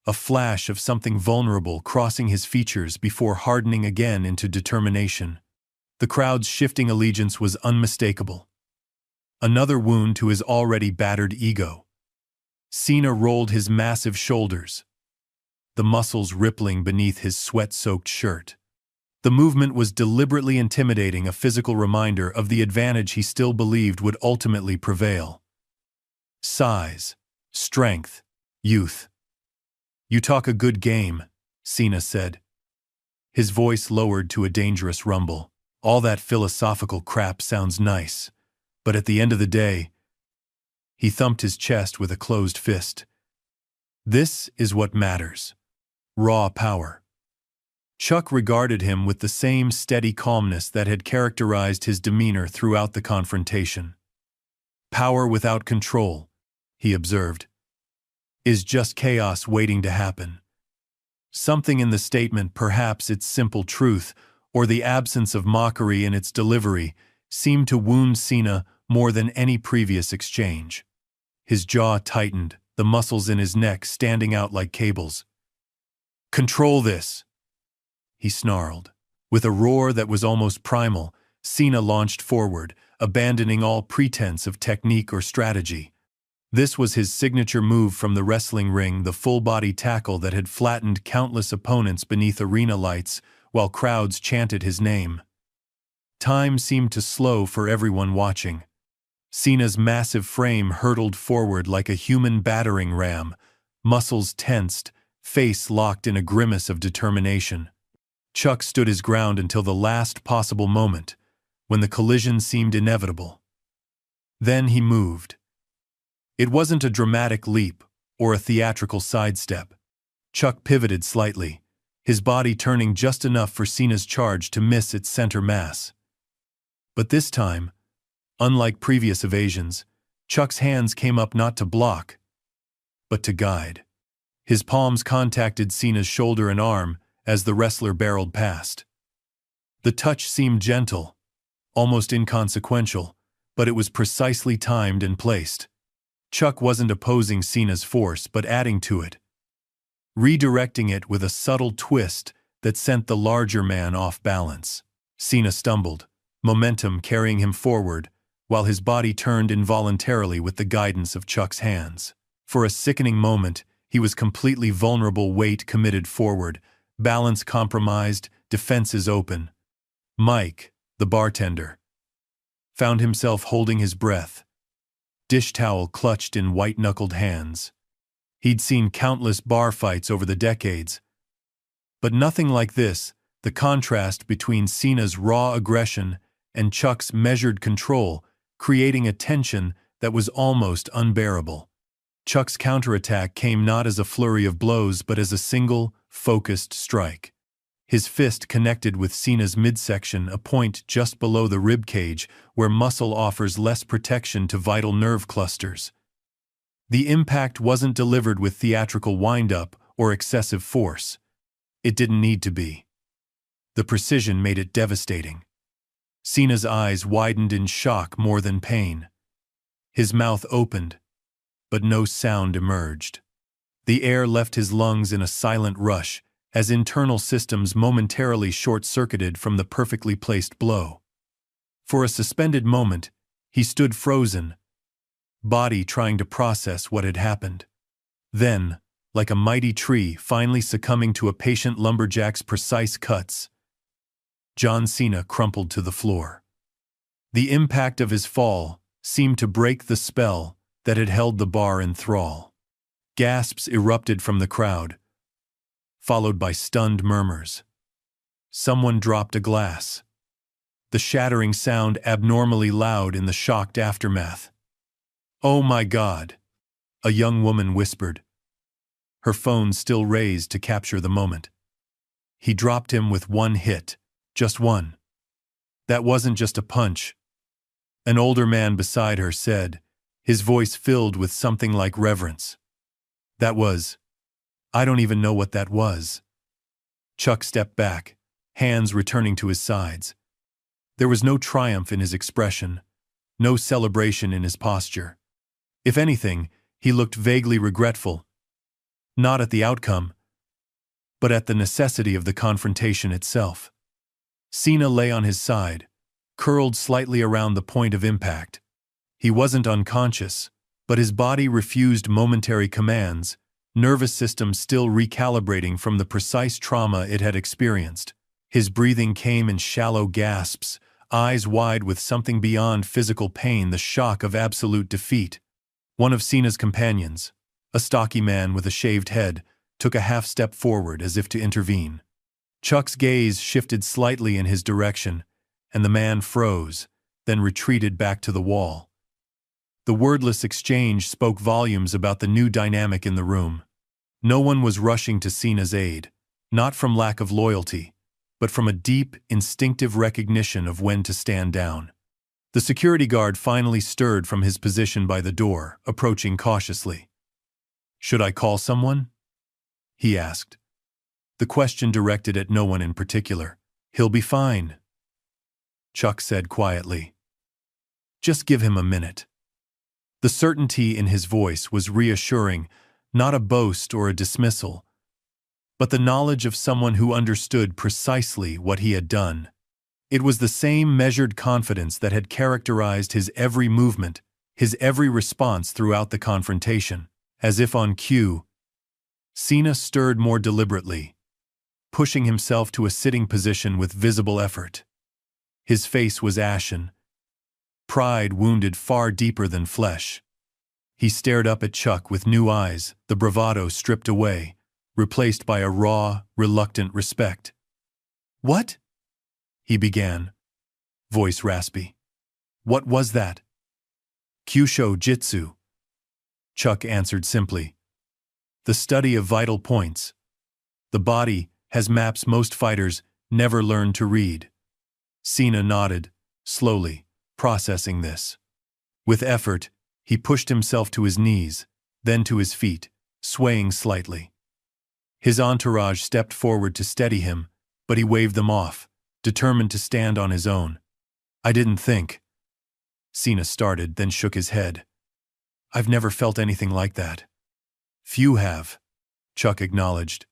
a flash of something vulnerable crossing his features before hardening again into determination. The crowd's shifting allegiance was unmistakable. Another wound to his already battered ego. Cena rolled his massive shoulders, the muscles rippling beneath his sweat-soaked shirt. The movement was deliberately intimidating, a physical reminder of the advantage he still believed would ultimately prevail. Size, strength, youth. "You talk a good game," Cena said. His voice lowered to a dangerous rumble. "All that philosophical crap sounds nice, but at the end of the day..." He thumped his chest with a closed fist. "This is what matters. Raw power." Chuck regarded him with the same steady calmness that had characterized his demeanor throughout the confrontation. "Power without control," he observed, "is just chaos waiting to happen." Something in the statement, perhaps its simple truth, or the absence of mockery in its delivery, seemed to wound Cena more than any previous exchange. His jaw tightened, the muscles in his neck standing out like cables. "Control this," he snarled. With a roar that was almost primal, Cena launched forward, abandoning all pretense of technique or strategy. This was his signature move from the wrestling ring, the full-body tackle that had flattened countless opponents beneath arena lights while crowds chanted his name. Time seemed to slow for everyone watching. Cena's massive frame hurtled forward like a human battering ram, muscles tensed, face locked in a grimace of determination. Chuck stood his ground until the last possible moment, when the collision seemed inevitable. Then he moved. It wasn't a dramatic leap or a theatrical sidestep. Chuck pivoted slightly, his body turning just enough for Cena's charge to miss its center mass. But this time, unlike previous evasions, Chuck's hands came up not to block, but to guide. His palms contacted Cena's shoulder and arm as the wrestler barreled past. The touch seemed gentle, almost inconsequential, but it was precisely timed and placed. Chuck wasn't opposing Cena's force, but adding to it, redirecting it with a subtle twist that sent the larger man off balance. Cena stumbled, momentum carrying him forward, while his body turned involuntarily with the guidance of Chuck's hands. For a sickening moment, he was completely vulnerable, weight committed forward, balance compromised, defenses open. Mike, the bartender, found himself holding his breath, dish towel clutched in white-knuckled hands. He'd seen countless bar fights over the decades, but nothing like this. The contrast between Cena's raw aggression and Chuck's measured control, creating a tension that was almost unbearable. Chuck's counterattack came not as a flurry of blows but as a single, focused strike. His fist connected with Cena's midsection, a point just below the rib cage where muscle offers less protection to vital nerve clusters. The impact wasn't delivered with theatrical wind-up or excessive force. It didn't need to be. The precision made it devastating. Cena's eyes widened in shock more than pain. His mouth opened, but no sound emerged. The air left his lungs in a silent rush, as internal systems momentarily short-circuited from the perfectly placed blow. For a suspended moment, he stood frozen, body trying to process what had happened. Then, like a mighty tree finally succumbing to a patient lumberjack's precise cuts, John Cena crumpled to the floor. The impact of his fall seemed to break the spell that had held the bar in thrall. Gasps erupted from the crowd, followed by stunned murmurs. Someone dropped a glass, the shattering sound abnormally loud in the shocked aftermath. "Oh my God," a young woman whispered, her phone still raised to capture the moment. "He dropped him with one hit, just one. That wasn't just a punch," an older man beside her said, his voice filled with something like reverence. I don't even know what that was." Chuck stepped back, hands returning to his sides. There was no triumph in his expression, no celebration in his posture. If anything, he looked vaguely regretful, not at the outcome, but at the necessity of the confrontation itself. Cena lay on his side, curled slightly around the point of impact. He wasn't unconscious, but his body refused momentary commands, nervous system still recalibrating from the precise trauma it had experienced. His breathing came in shallow gasps, eyes wide with something beyond physical pain, the shock of absolute defeat. One of Cena's companions, a stocky man with a shaved head, took a half step forward as if to intervene. Chuck's gaze shifted slightly in his direction, and the man froze, then retreated back to the wall. The wordless exchange spoke volumes about the new dynamic in the room. No one was rushing to Cena's aid, not from lack of loyalty, but from a deep, instinctive recognition of when to stand down. The security guard finally stirred from his position by the door, approaching cautiously. "Should I call someone?" he asked. The question directed at no one in particular. "He'll be fine," Chuck said quietly. "Just give him a minute." The certainty in his voice was reassuring, not a boast or a dismissal, but the knowledge of someone who understood precisely what he had done. It was the same measured confidence that had characterized his every movement, his every response throughout the confrontation. As if on cue, Cena stirred more deliberately, pushing himself to a sitting position with visible effort. His face was ashen, pride wounded far deeper than flesh. He stared up at Chuck with new eyes, the bravado stripped away, replaced by a raw, reluctant respect. "What?" he began, voice raspy. "What was that?" "Kyusho Jitsu," Chuck answered simply. "The study of vital points. The body has maps most fighters never learn to read." Cena nodded, slowly, processing this. With effort, he pushed himself to his knees, then to his feet, swaying slightly. His entourage stepped forward to steady him, but he waved them off, determined to stand on his own. "I didn't think," Cena started, then shook his head. "I've never felt anything like that." "Few have," Chuck acknowledged.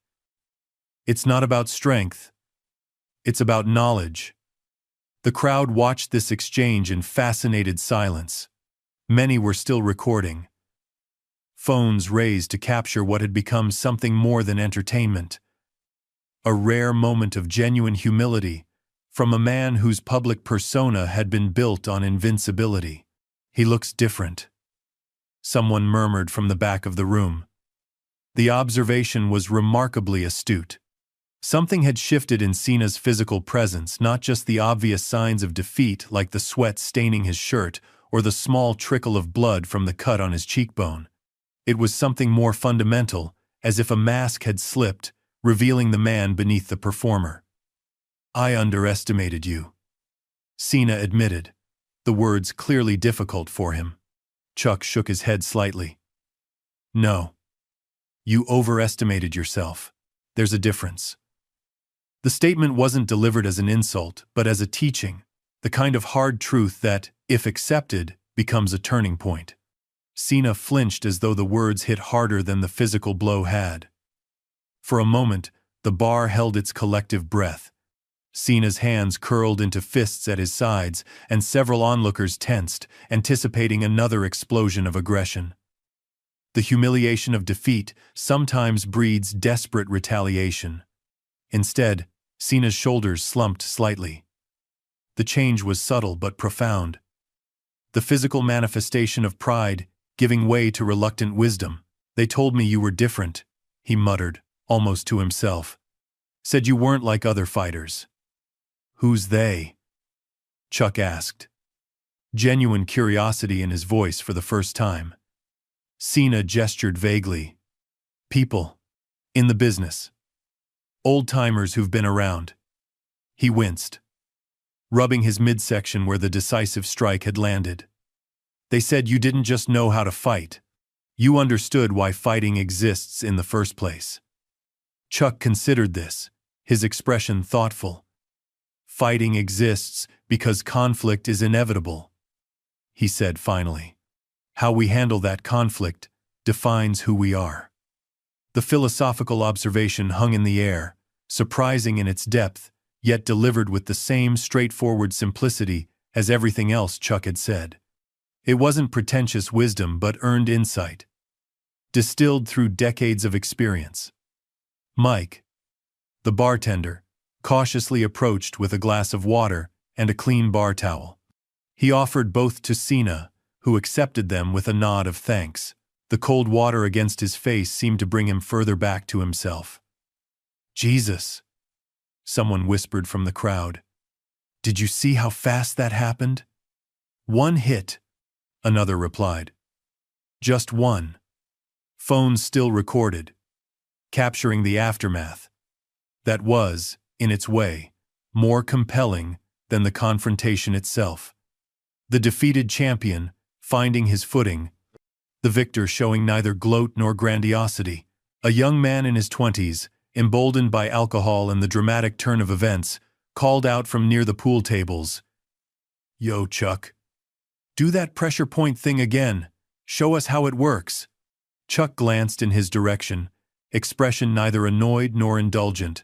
"It's not about strength. It's about knowledge." The crowd watched this exchange in fascinated silence. Many were still recording, phones raised to capture what had become something more than entertainment. A rare moment of genuine humility from a man whose public persona had been built on invincibility. "He looks different," someone murmured from the back of the room. The observation was remarkably astute. Something had shifted in Cena's physical presence, not just the obvious signs of defeat like the sweat staining his shirt or the small trickle of blood from the cut on his cheekbone. It was something more fundamental, as if a mask had slipped, revealing the man beneath the performer. "I underestimated you," Cena admitted, the words clearly difficult for him. Chuck shook his head slightly. "No. You overestimated yourself. There's a difference." The statement wasn't delivered as an insult, but as a teaching, the kind of hard truth that, if accepted, becomes a turning point. Cena flinched as though the words hit harder than the physical blow had. For a moment, the bar held its collective breath. Cena's hands curled into fists at his sides, and several onlookers tensed, anticipating another explosion of aggression. The humiliation of defeat sometimes breeds desperate retaliation. Instead, Cena's shoulders slumped slightly. The change was subtle but profound. The physical manifestation of pride, giving way to reluctant wisdom. They told me you were different, he muttered, almost to himself. Said you weren't like other fighters. Who's they? Chuck asked. Genuine curiosity in his voice for the first time. Cena gestured vaguely. People. In the business. Old-timers who've been around. He winced, rubbing his midsection where the decisive strike had landed. They said you didn't just know how to fight. You understood why fighting exists in the first place. Chuck considered this, his expression thoughtful. Fighting exists because conflict is inevitable, he said finally. How we handle that conflict defines who we are. The philosophical observation hung in the air, surprising in its depth, yet delivered with the same straightforward simplicity as everything else Chuck had said. It wasn't pretentious wisdom but earned insight, distilled through decades of experience. Mike, the bartender, cautiously approached with a glass of water and a clean bar towel. He offered both to Cena, who accepted them with a nod of thanks. The cold water against his face seemed to bring him further back to himself. Jesus, someone whispered from the crowd. Did you see how fast that happened? One hit, another replied. Just one. Phones still recorded, capturing the aftermath. That was, in its way, more compelling than the confrontation itself. The defeated champion, finding his footing, the victor showing neither gloat nor grandiosity. A young man in his 20s, emboldened by alcohol and the dramatic turn of events, called out from near the pool tables. Yo, Chuck. Do that pressure point thing again. Show us how it works. Chuck glanced in his direction, expression neither annoyed nor indulgent.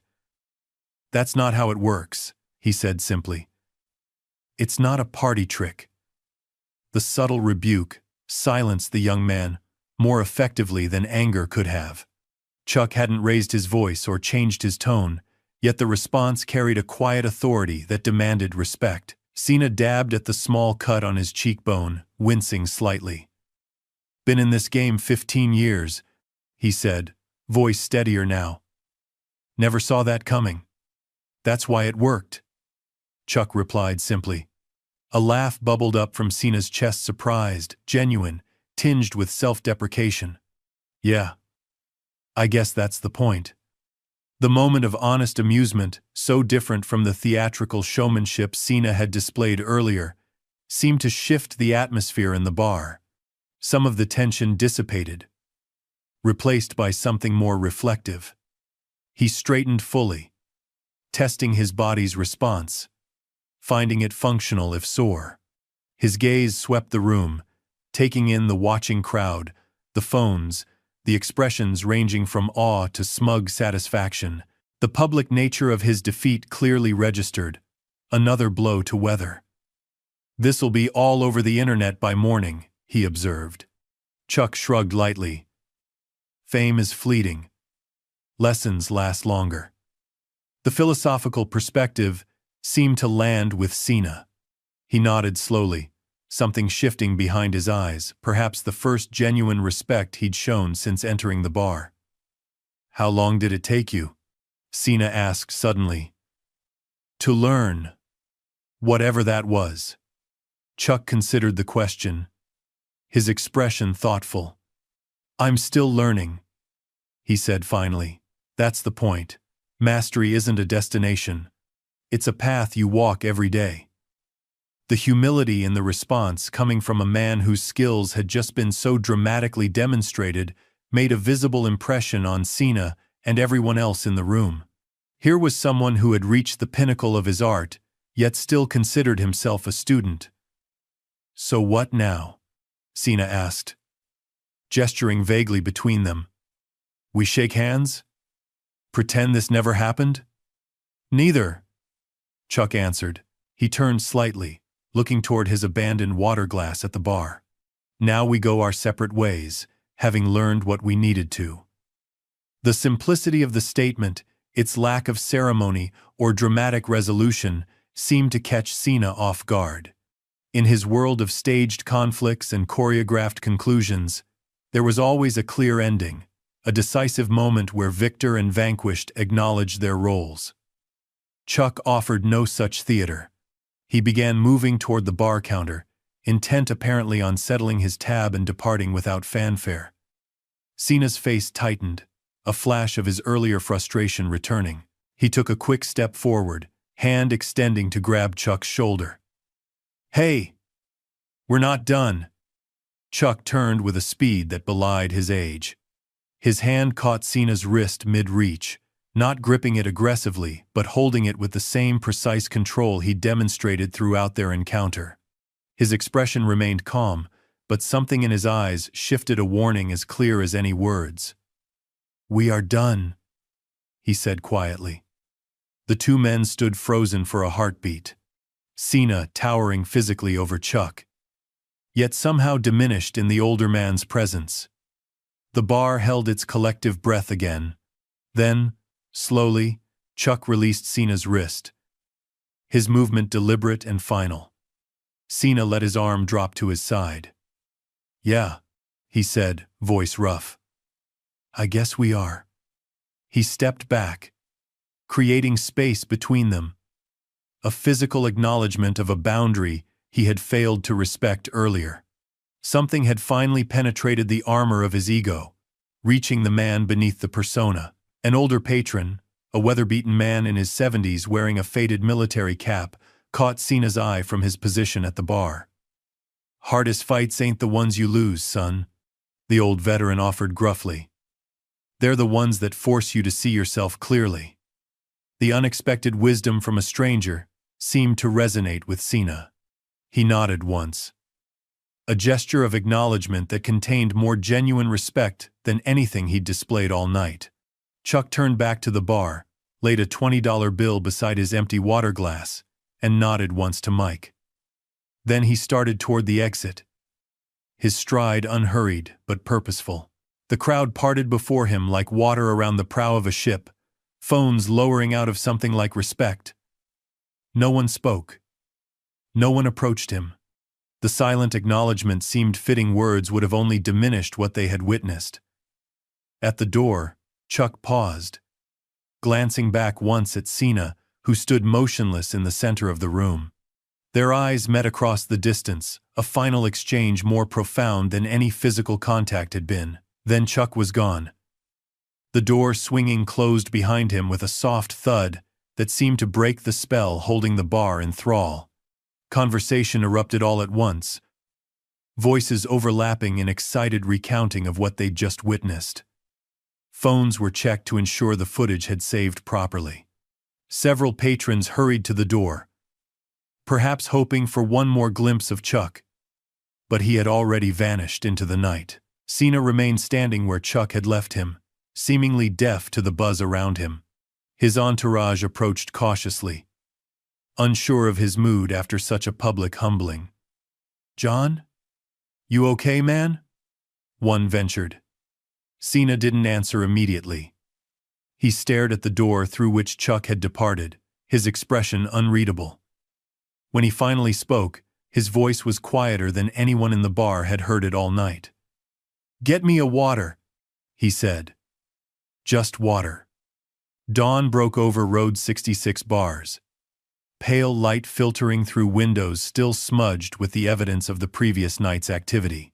That's not how it works, he said simply. It's not a party trick. The subtle rebuke silenced the young man more effectively than anger could have. Chuck hadn't raised his voice or changed his tone, yet the response carried a quiet authority that demanded respect. Cena dabbed at the small cut on his cheekbone, wincing slightly. Been in this game 15 years, he said, voice steadier now. Never saw that coming. That's why it worked. Chuck replied simply. A laugh bubbled up from Cena's chest, surprised, genuine, tinged with self-deprecation. Yeah. I guess that's the point. The moment of honest amusement, so different from the theatrical showmanship Cena had displayed earlier, seemed to shift the atmosphere in the bar. Some of the tension dissipated, replaced by something more reflective. He straightened fully, testing his body's response, finding it functional if sore. His gaze swept the room, taking in the watching crowd, the phones, the expressions ranging from awe to smug satisfaction. The public nature of his defeat clearly registered. Another blow to weather. This'll be all over the internet by morning, he observed. Chuck shrugged lightly. Fame is fleeting. Lessons last longer. The philosophical perspective seemed to land with Cena. He nodded slowly, something shifting behind his eyes, perhaps the first genuine respect he'd shown since entering the bar. How long did it take you? Cena asked suddenly. To learn. Whatever that was. Chuck considered the question, his expression thoughtful. I'm still learning, he said finally. That's the point. Mastery isn't a destination. It's a path you walk every day. The humility in the response coming from a man whose skills had just been so dramatically demonstrated made a visible impression on Cena and everyone else in the room. Here was someone who had reached the pinnacle of his art, yet still considered himself a student. So what now? Cena asked, gesturing vaguely between them. We shake hands? Pretend this never happened? Neither, Chuck answered. He turned slightly, looking toward his abandoned water glass at the bar. Now we go our separate ways, having learned what we needed to. The simplicity of the statement, Its lack of ceremony or dramatic resolution seemed to catch Cena off guard. In his world of staged conflicts and choreographed conclusions, there was always a clear ending, a decisive moment where victor and vanquished acknowledged their roles. Chuck offered no such theater. He began moving toward the bar counter, intent apparently on settling his tab and departing without fanfare. Cena's face tightened, a flash of his earlier frustration returning. He took a quick step forward, hand extending to grab Chuck's shoulder. "Hey! We're not done!" Chuck turned with a speed that belied his age. His hand caught Cena's wrist mid-reach, not gripping it aggressively, but holding it with the same precise control he demonstrated throughout their encounter. His expression remained calm, but something in his eyes shifted a warning as clear as any words. "We are done," he said quietly. The two men stood frozen for a heartbeat. Cena towering physically over Chuck, yet somehow diminished in the older man's presence. The bar held its collective breath again. Then, slowly, Chuck released Cena's wrist, his movement deliberate and final. Cena let his arm drop to his side. "Yeah," he said, voice rough. "I guess we are." He stepped back, creating space between them, a physical acknowledgement of a boundary he had failed to respect earlier. Something had finally penetrated the armor of his ego, reaching the man beneath the persona. An older patron, a weather-beaten man in his 70s wearing a faded military cap, caught Cena's eye from his position at the bar. "Hardest fights ain't the ones you lose, son," the old veteran offered gruffly. "They're the ones that force you to see yourself clearly." The unexpected wisdom from a stranger seemed to resonate with Cena. He nodded once, a gesture of acknowledgement that contained more genuine respect than anything he'd displayed all night. Chuck turned back to the bar, laid a $20 bill beside his empty water glass, and nodded once to Mike. Then he started toward the exit, his stride unhurried but purposeful. The crowd parted before him like water around the prow of a ship, phones lowering out of something like respect. No one spoke. No one approached him. The silent acknowledgement seemed fitting words would have only diminished what they had witnessed. At the door, Chuck paused, glancing back once at Cena, who stood motionless in the center of the room. Their eyes met across the distance, a final exchange more profound than any physical contact had been. Then Chuck was gone. The door swinging closed behind him with a soft thud that seemed to break the spell holding the bar in thrall. Conversation erupted all at once, voices overlapping in excited recounting of what they'd just witnessed. Phones were checked to ensure the footage had saved properly. Several patrons hurried to the door, perhaps hoping for one more glimpse of Chuck, but he had already vanished into the night. Cena remained standing where Chuck had left him, seemingly deaf to the buzz around him. His entourage approached cautiously, unsure of his mood after such a public humbling. "John? You okay, man?" one ventured. Cena didn't answer immediately. He stared at the door through which Chuck had departed, his expression unreadable. When he finally spoke, his voice was quieter than anyone in the bar had heard it all night. "Get me a water," he said. "Just water." Dawn broke over Road 66 bars, pale light filtering through windows still smudged with the evidence of the previous night's activity.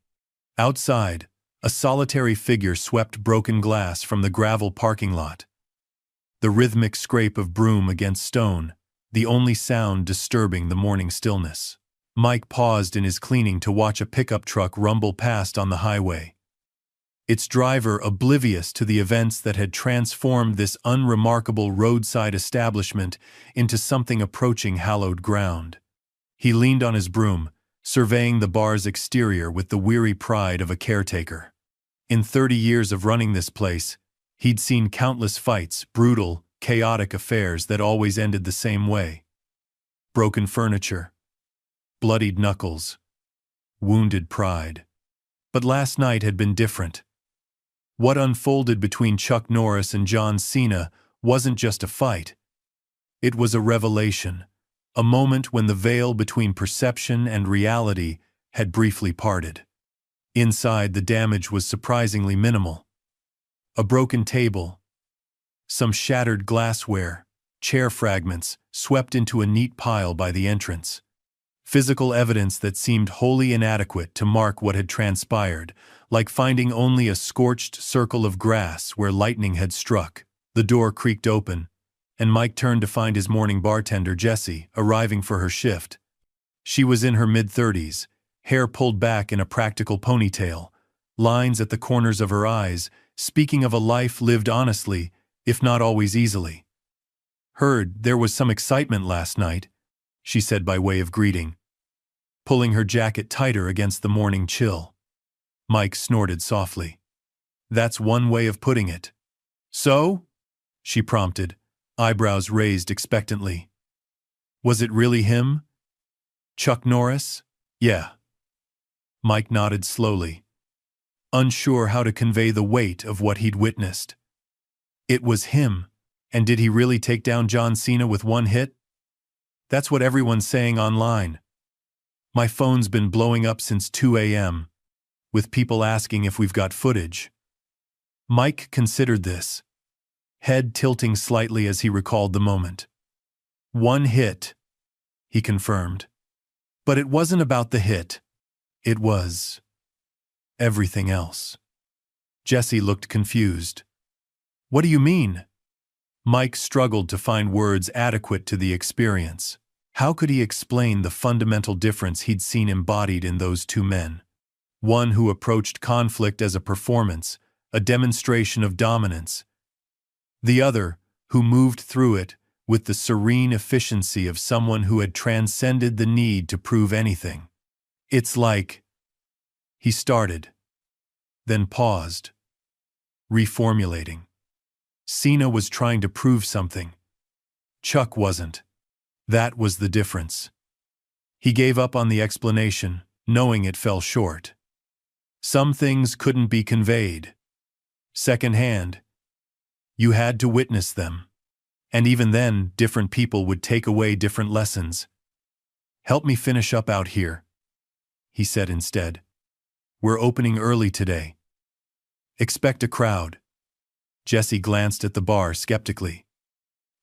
Outside, a solitary figure swept broken glass from the gravel parking lot, the rhythmic scrape of broom against stone, the only sound disturbing the morning stillness. Mike paused in his cleaning to watch a pickup truck rumble past on the highway, its driver oblivious to the events that had transformed this unremarkable roadside establishment into something approaching hallowed ground. He leaned on his broom, surveying the bar's exterior with the weary pride of a caretaker. In 30 years of running this place, he'd seen countless fights, brutal, chaotic affairs that always ended the same way. Broken furniture, bloodied knuckles, wounded pride. But last night had been different. What unfolded between Chuck Norris and John Cena wasn't just a fight. It was a revelation, a moment when the veil between perception and reality had briefly parted. Inside, the damage was surprisingly minimal. A broken table, some shattered glassware, chair fragments swept into a neat pile by the entrance. Physical evidence that seemed wholly inadequate to mark what had transpired, like finding only a scorched circle of grass where lightning had struck. The door creaked open, and Mike turned to find his morning bartender, Jessie, arriving for her shift. She was in her mid-30s, hair pulled back in a practical ponytail, lines at the corners of her eyes, speaking of a life lived honestly, if not always easily. "Heard there was some excitement last night," she said by way of greeting, pulling her jacket tighter against the morning chill. Mike snorted softly. "That's one way of putting it." "So?" she prompted, eyebrows raised expectantly. "Was it really him? Chuck Norris?" "Yeah." Mike nodded slowly, unsure how to convey the weight of what he'd witnessed. It was him, and did he really take down John Cena with one hit? That's what everyone's saying online. My phone's been blowing up since 2 a.m., with people asking if we've got footage. Mike considered this, head tilting slightly as he recalled the moment. "One hit," he confirmed. "But it wasn't about the hit. It was everything else." Jessie looked confused. "What do you mean?" Mike struggled to find words adequate to the experience. How could he explain the fundamental difference he'd seen embodied in those two men? One who approached conflict as a performance, a demonstration of dominance. The other, who moved through it with the serene efficiency of someone who had transcended the need to prove anything. "It's like," he started, then paused, reformulating. Cena was trying to prove something. Chuck wasn't. That was the difference. He gave up on the explanation, knowing it fell short. Some things couldn't be conveyed secondhand. You had to witness them. And even then, different people would take away different lessons. "Help me finish up out here," he said instead. "We're opening early today. Expect a crowd." Jessie glanced at the bar skeptically.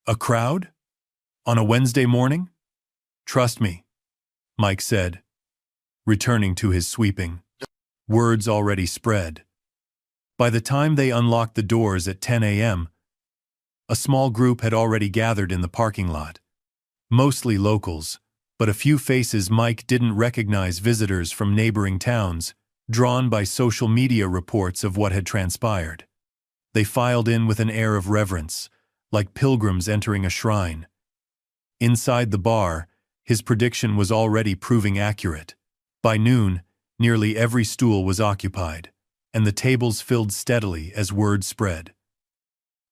"A crowd? On a Wednesday morning?" "Trust me," Mike said, returning to his sweeping. Words already spread. By the time they unlocked the doors at 10 a.m., a small group had already gathered in the parking lot. Mostly locals, but a few faces Mike didn't recognize, visitors from neighboring towns, drawn by social media reports of what had transpired. They filed in with an air of reverence, like pilgrims entering a shrine. Inside the bar, his prediction was already proving accurate. By noon, nearly every stool was occupied, and the tables filled steadily as word spread.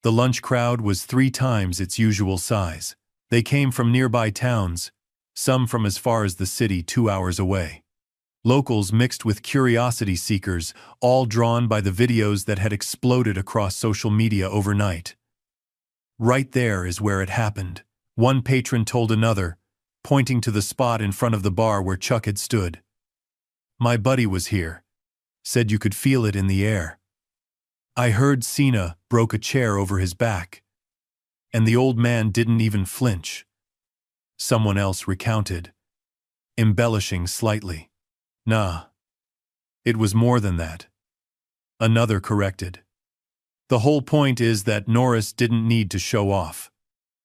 The lunch crowd was 3 times its usual size. They came from nearby towns, some from as far as the city 2 hours away. Locals mixed with curiosity seekers, all drawn by the videos that had exploded across social media overnight. "Right there is where it happened," one patron told another, pointing to the spot in front of the bar where Chuck had stood. "My buddy was here. Said you could feel it in the air. I heard Cena broke a chair over his back. And the old man didn't even flinch." Someone else recounted, embellishing slightly. "Nah. It was more than that." Another corrected. "The whole point is that Norris didn't need to show off.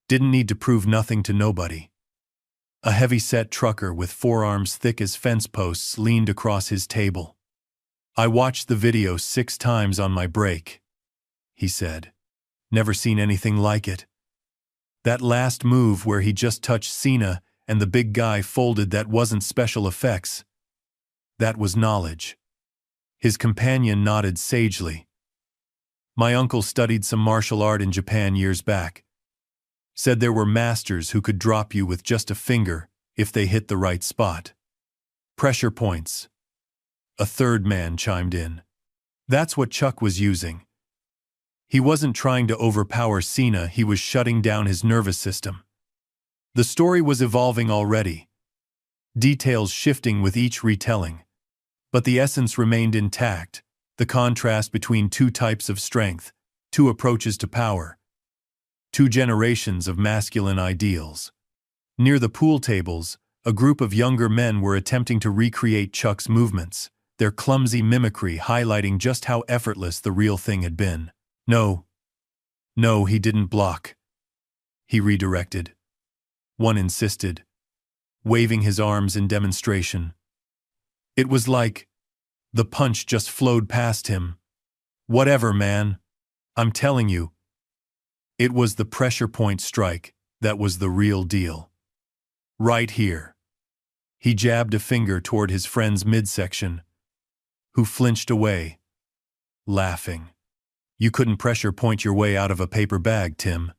Didn't need to prove nothing to nobody." A heavy-set trucker with forearms thick as fence posts leaned across his table. "I watched the video 6 times on my break," he said. "Never seen anything like it. That last move where he just touched Cena and the big guy folded, that wasn't special effects. That was knowledge." His companion nodded sagely. "My uncle studied some martial art in Japan years back. Said there were masters who could drop you with just a finger if they hit the right spot. Pressure points." A third man chimed in. "That's what Chuck was using. He wasn't trying to overpower Cena, he was shutting down his nervous system. The story was evolving already, details shifting with each retelling. But the essence remained intact, the contrast between two types of strength, two approaches to power, two generations of masculine ideals. Near the pool tables, a group of younger men were attempting to recreate Chuck's movements, their clumsy mimicry highlighting just how effortless the real thing had been. No, he didn't block. He redirected. One insisted, waving his arms in demonstration. It was like the punch just flowed past him. Whatever, man. I'm telling you. It was the pressure point strike that was the real deal. Right here. He jabbed a finger toward his friend's midsection, who flinched away, laughing. You couldn't pressure point your way out of a paper bag, Tim.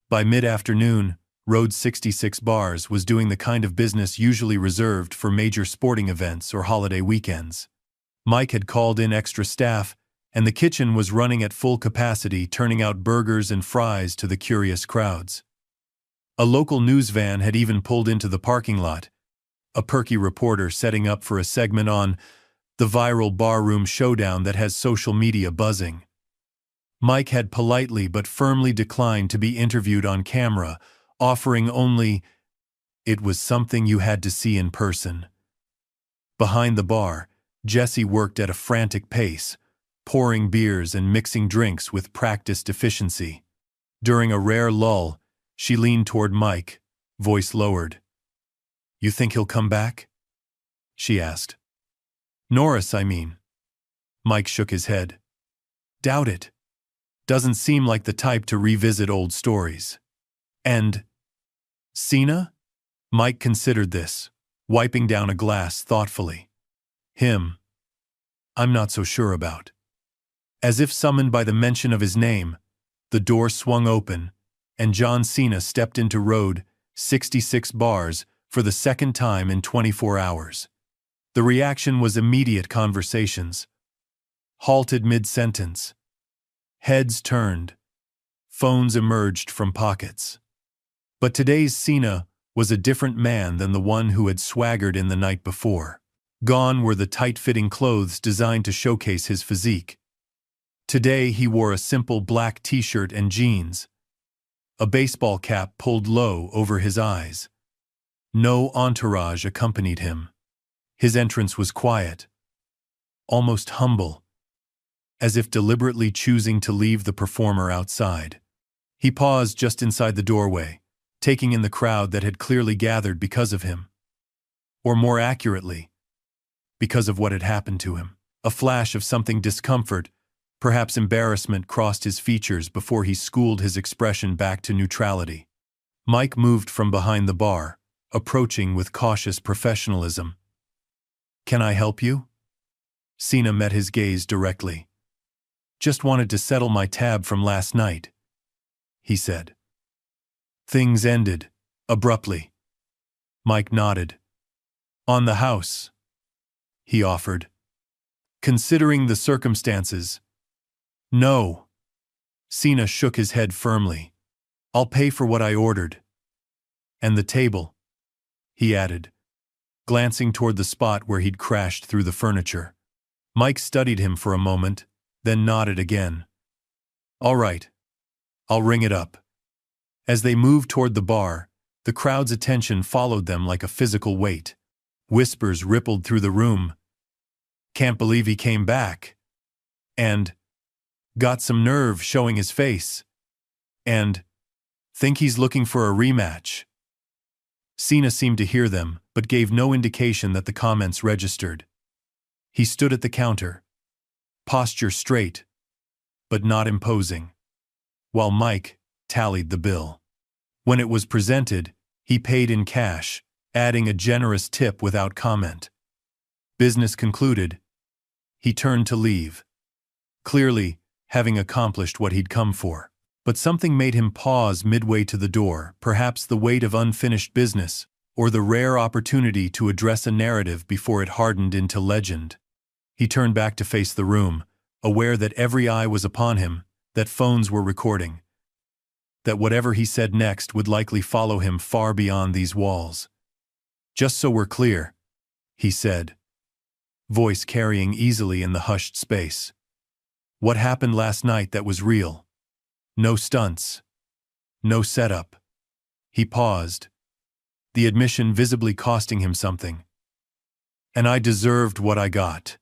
By mid-afternoon, Road 66 Bars was doing the kind of business usually reserved for major sporting events or holiday weekends. Mike had called in extra staff, and the kitchen was running at full capacity, turning out burgers and fries to the curious crowds. A local news van had even pulled into the parking lot, a perky reporter setting up for a segment on the viral barroom showdown that has social media buzzing. Mike had politely but firmly declined to be interviewed on camera, offering only, it was something you had to see in person. Behind the bar, Jessie worked at a frantic pace, pouring beers and mixing drinks with practiced efficiency. During a rare lull, she leaned toward Mike, voice lowered. You think he'll come back? She asked. Norris, I mean. Mike shook his head. Doubt it. Doesn't seem like the type to revisit old stories. And Cena? Mike considered this, wiping down a glass thoughtfully. Him. I'm not so sure about. As if summoned by the mention of his name, the door swung open, and John Cena stepped into Road 66 Bars for the second time in 24 hours. The reaction was immediate. Conversations halted mid-sentence. Heads turned. Phones emerged from pockets. But today's Cena was a different man than the one who had swaggered in the night before. Gone were the tight-fitting clothes designed to showcase his physique. Today he wore a simple black t-shirt and jeans, a baseball cap pulled low over his eyes. No entourage accompanied him. His entrance was quiet, almost humble, as if deliberately choosing to leave the performer outside. He paused just inside the doorway, taking in the crowd that had clearly gathered because of him. Or more accurately, because of what had happened to him. A flash of something discomfort, perhaps embarrassment, crossed his features before he schooled his expression back to neutrality. Mike moved from behind the bar, approaching with cautious professionalism. Can I help you? Cena met his gaze directly. Just wanted to settle my tab from last night, he said. Things ended, abruptly. Mike nodded. On the house, he offered. Considering the circumstances. No. Cena shook his head firmly. I'll pay for what I ordered. And the table, he added, glancing toward the spot where he'd crashed through the furniture. Mike studied him for a moment, then nodded again. All right. I'll ring it up. As they moved toward the bar, the crowd's attention followed them like a physical weight. Whispers rippled through the room. Can't believe he came back. And got some nerve showing his face. And think he's looking for a rematch. Cena seemed to hear them, but gave no indication that the comments registered. He stood at the counter, posture straight, but not imposing, while Mike tallied the bill. When it was presented, he paid in cash, adding a generous tip without comment. Business concluded, he turned to leave, clearly having accomplished what he'd come for. But something made him pause midway to the door, perhaps the weight of unfinished business, or the rare opportunity to address a narrative before it hardened into legend. He turned back to face the room, aware that every eye was upon him, that phones were recording, that whatever he said next would likely follow him far beyond these walls. "Just so we're clear," he said, voice carrying easily in the hushed space. "What happened last night that was real? No stunts. No setup." He paused, the admission visibly costing him something. "And I deserved what I got."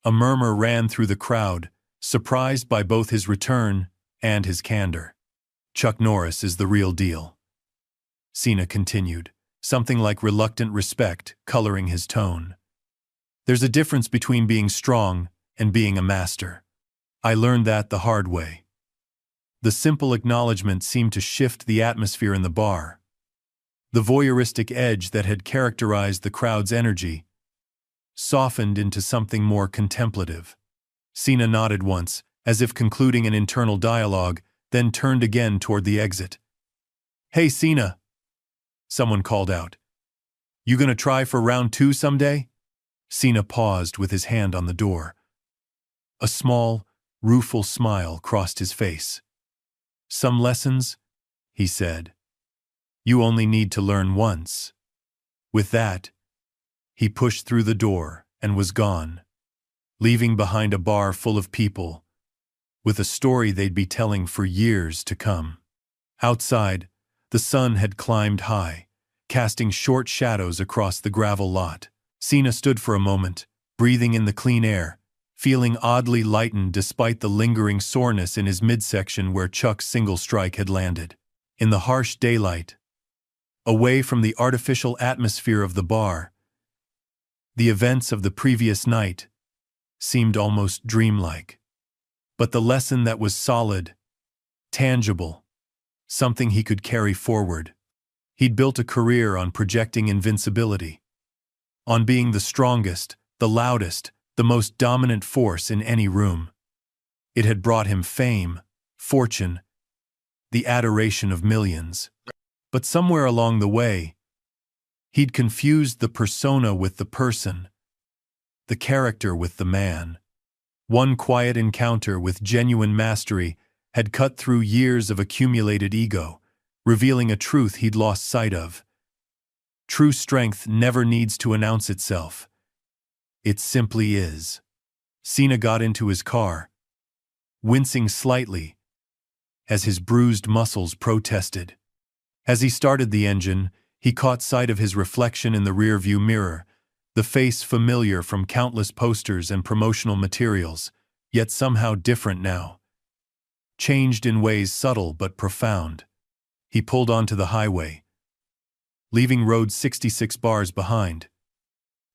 A murmur ran through the crowd, surprised by both his return and his candor. "Chuck Norris is the real deal," Cena continued, something like reluctant respect coloring his tone. "There's a difference between being strong and being a master. I learned that the hard way." The simple acknowledgement seemed to shift the atmosphere in the bar. The voyeuristic edge that had characterized the crowd's energy softened into something more contemplative. Cena nodded once, as if concluding an internal dialogue, then turned again toward the exit. "Hey, Cena," someone called out. "You gonna try for round 2 someday?" Cena paused with his hand on the door. A small, rueful smile crossed his face. "Some lessons," he said. "You only need to learn once." With that, he pushed through the door and was gone, leaving behind a bar full of people, with a story they'd be telling for years to come. Outside, the sun had climbed high, casting short shadows across the gravel lot. Cena stood for a moment, breathing in the clean air, feeling oddly lightened despite the lingering soreness in his midsection where Chuck's single strike had landed. In the harsh daylight, away from the artificial atmosphere of the bar, the events of the previous night seemed almost dreamlike. But the lesson that was solid, tangible, something he could carry forward. He'd built a career on projecting invincibility, on being the strongest, the loudest, the most dominant force in any room. It had brought him fame, fortune, the adoration of millions. But somewhere along the way, he'd confused the persona with the person, the character with the man. One quiet encounter with genuine mastery had cut through years of accumulated ego, revealing a truth he'd lost sight of. True strength never needs to announce itself. It simply is. Cena got into his car, wincing slightly as his bruised muscles protested. As he started the engine, he caught sight of his reflection in the rearview mirror, the face familiar from countless posters and promotional materials, yet somehow different now. Changed in ways subtle but profound. He pulled onto the highway, leaving Road 66 bars behind,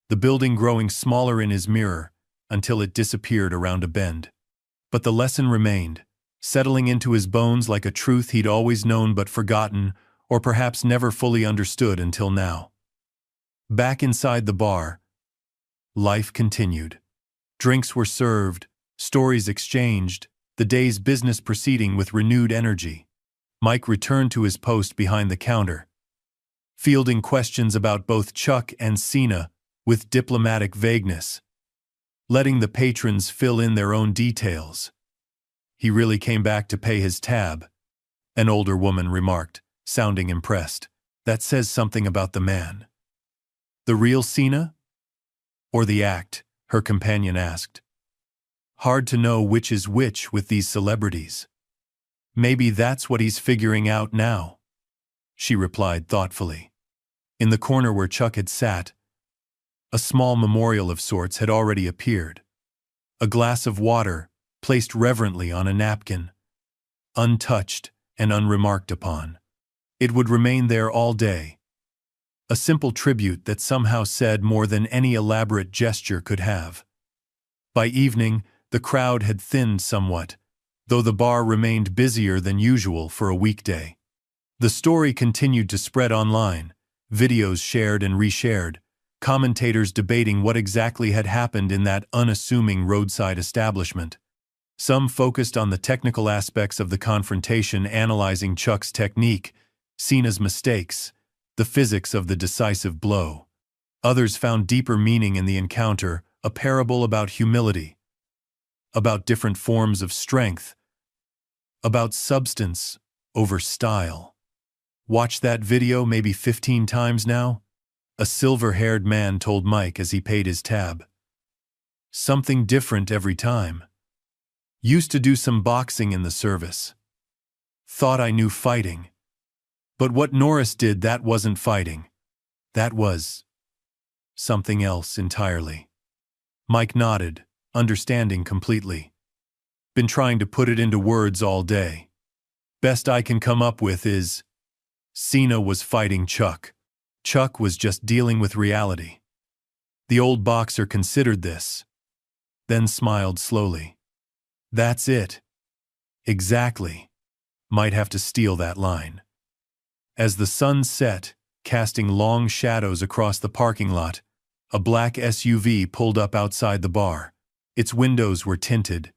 the building growing smaller in his mirror until it disappeared around a bend. But the lesson remained, settling into his bones like a truth he'd always known but forgotten, or perhaps never fully understood until now. Back inside the bar, life continued. Drinks were served, stories exchanged, the day's business proceeding with renewed energy. Mike returned to his post behind the counter, fielding questions about both Chuck and Cena with diplomatic vagueness, letting the patrons fill in their own details. "He really came back to pay his tab," an older woman remarked, sounding impressed. "That says something about the man." "The real Cena? Or the act?" her companion asked. "Hard to know which is which with these celebrities." "Maybe that's what he's figuring out now," she replied thoughtfully. In the corner where Chuck had sat, a small memorial of sorts had already appeared. A glass of water, placed reverently on a napkin, untouched and unremarked upon. It would remain there all day. A simple tribute that somehow said more than any elaborate gesture could have. By evening, the crowd had thinned somewhat, though the bar remained busier than usual for a weekday. The story continued to spread online, videos shared and reshared, commentators debating what exactly had happened in that unassuming roadside establishment. Some focused on the technical aspects of the confrontation, analyzing Chuck's technique, Cena's mistakes, the physics of the decisive blow. Others found deeper meaning in the encounter, a parable about humility, about different forms of strength, About substance over style. Watch that video maybe 15 times now? A silver-haired man told Mike as he paid his tab. Something different every time. Used to do some boxing in the service. Thought I knew fighting. But what Norris did, that wasn't fighting. That was something else entirely. Mike nodded, understanding completely. Been trying to put it into words all day. Best I can come up with is, Cena was fighting Chuck. Chuck was just dealing with reality. The old boxer considered this, then smiled slowly. That's it. Exactly. Might have to steal that line. As the sun set, casting long shadows across the parking lot, a black SUV pulled up outside the bar. Its windows were tinted,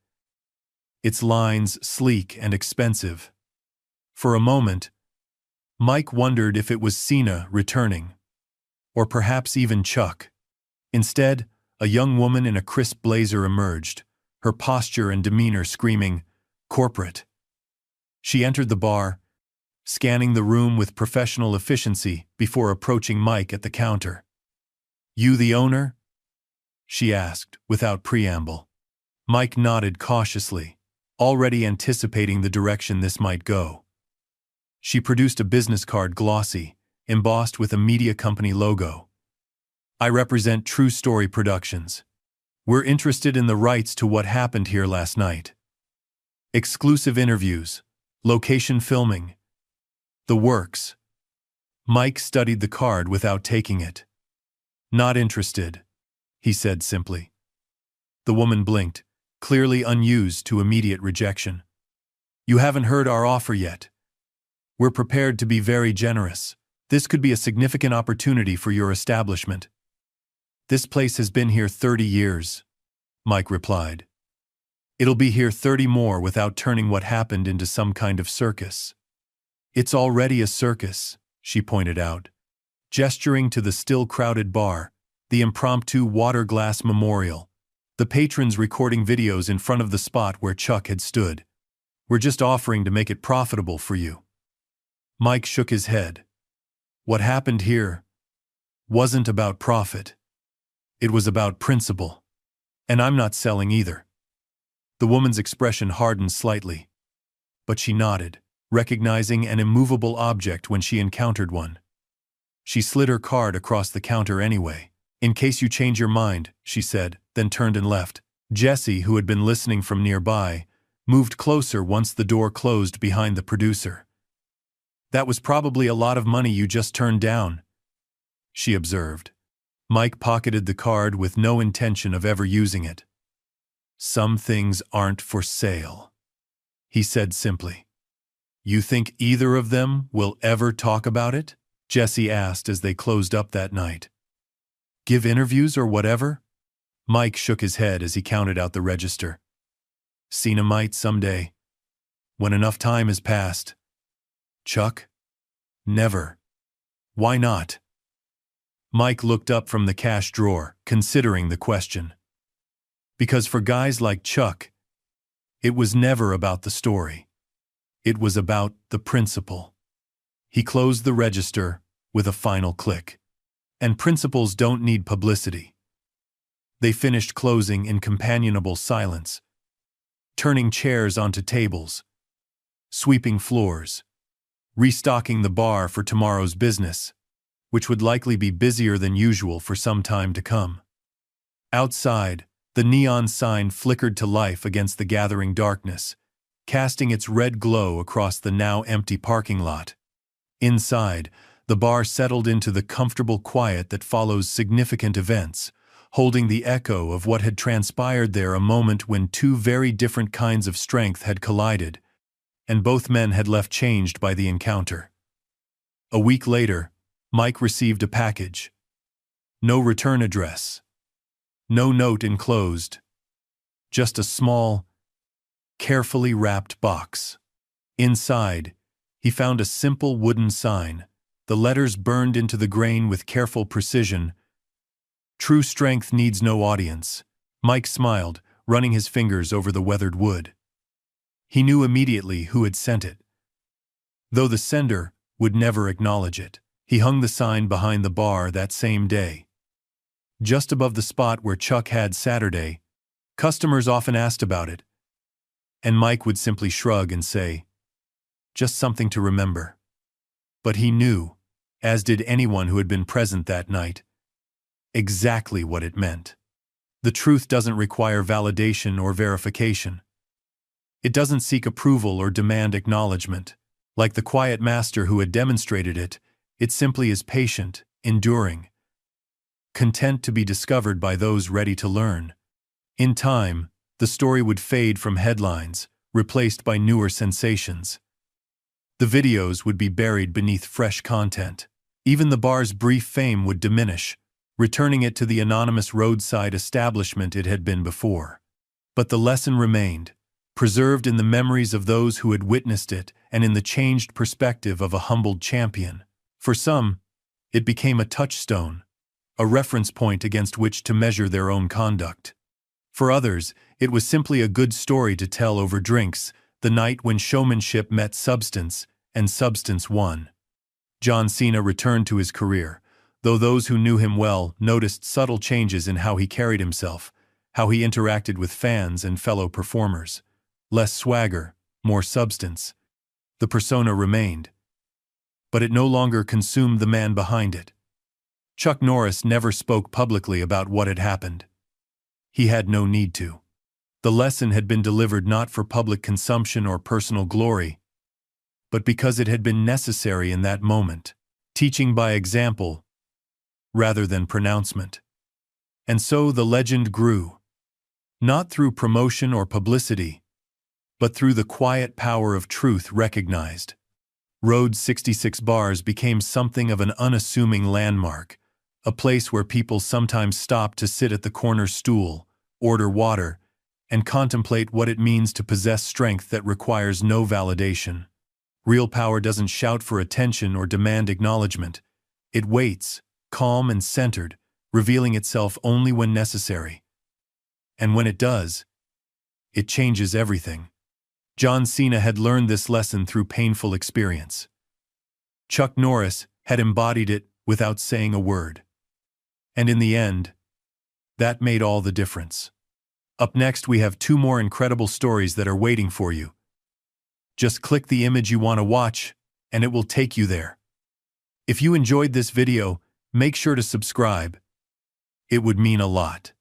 its lines sleek and expensive. For a moment, Mike wondered if it was Cena returning, or perhaps even Chuck. Instead, a young woman in a crisp blazer emerged, her posture and demeanor screaming, "Corporate." She entered the bar, scanning the room with professional efficiency before approaching Mike at the counter. "You the owner?" she asked, without preamble. Mike nodded cautiously, already anticipating the direction this might go. She produced a business card, glossy, embossed with a media company logo. "I represent True Story Productions. We're interested in the rights to what happened here last night. Exclusive interviews, location filming, the works." Mike studied the card without taking it. "Not interested," he said simply. The woman blinked, clearly unused to immediate rejection. "You haven't heard our offer yet. We're prepared to be very generous. This could be a significant opportunity for your establishment." "This place has been here 30 years, Mike replied. "It'll be here 30 more without turning what happened into some kind of circus." "It's already a circus," she pointed out, gesturing to the still crowded bar, the impromptu water glass memorial, the patrons recording videos in front of the spot where Chuck had stood. "We're just offering to make it profitable for you." Mike shook his head. What happened here wasn't about profit. It was about principle. And I'm not selling either. The woman's expression hardened slightly, but she nodded, recognizing an immovable object when she encountered one. She slid her card across the counter anyway. "In case you change your mind," she said, then turned and left. Jesse, who had been listening from nearby, moved closer once the door closed behind the producer. "That was probably a lot of money you just turned down," she observed. Mike pocketed the card with no intention of ever using it. "Some things aren't for sale," he said simply. "You think either of them will ever talk about it?" Jesse asked as they closed up that night. "Give interviews or whatever?" Mike shook his head as he counted out the register. "Cena might someday, when enough time has passed. Chuck? Never. Why not?" Mike looked up from the cash drawer, considering the question. Because for guys like Chuck, it was never about the story. It was about the principle. He closed the register with a final click. And principles don't need publicity. They finished closing in companionable silence, turning chairs onto tables, sweeping floors, restocking the bar for tomorrow's business, which would likely be busier than usual for some time to come. Outside, the neon sign flickered to life against the gathering darkness, casting its red glow across the now empty parking lot. Inside, the bar settled into the comfortable quiet that follows significant events, holding the echo of what had transpired there, a moment when two very different kinds of strength had collided, and both men had left changed by the encounter. A week later, Mike received a package. No return address. No note enclosed. Just a small, carefully wrapped box. Inside, he found a simple wooden sign, the letters burned into the grain with careful precision. "True strength needs no audience." Mike smiled, running his fingers over the weathered wood. He knew immediately who had sent it, though the sender would never acknowledge it. He hung the sign behind the bar that same day. Just above the spot where Chuck had Saturday, customers often asked about it, and Mike would simply shrug and say, "Just something to remember." But he knew, as did anyone who had been present that night, exactly what it meant. The truth doesn't require validation or verification. It doesn't seek approval or demand acknowledgement. Like the quiet master who had demonstrated it, it simply is patient, enduring, content to be discovered by those ready to learn. In time, the story would fade from headlines, replaced by newer sensations. The videos would be buried beneath fresh content. Even the bar's brief fame would diminish, returning it to the anonymous roadside establishment it had been before. But the lesson remained, preserved in the memories of those who had witnessed it and in the changed perspective of a humbled champion. For some, it became a touchstone, a reference point against which to measure their own conduct. For others, it was simply a good story to tell over drinks, the night when showmanship met substance, and substance won. John Cena returned to his career, though those who knew him well noticed subtle changes in how he carried himself, how he interacted with fans and fellow performers. Less swagger, more substance. The persona remained, but it no longer consumed the man behind it. Chuck Norris never spoke publicly about what had happened. He had no need to. The lesson had been delivered not for public consumption or personal glory, but because it had been necessary in that moment, teaching by example rather than pronouncement. And so the legend grew, not through promotion or publicity, but through the quiet power of truth recognized. Road 66 Bars became something of an unassuming landmark, a place where people sometimes stopped to sit at the corner stool, order water, and contemplate what it means to possess strength that requires no validation. Real power doesn't shout for attention or demand acknowledgement. It waits, calm and centered, revealing itself only when necessary. And when it does, it changes everything. John Cena had learned this lesson through painful experience. Chuck Norris had embodied it without saying a word. And in the end, that made all the difference. Up next, we have 2 more incredible stories that are waiting for you. Just click the image you want to watch, and it will take you there. If you enjoyed this video, make sure to subscribe. It would mean a lot.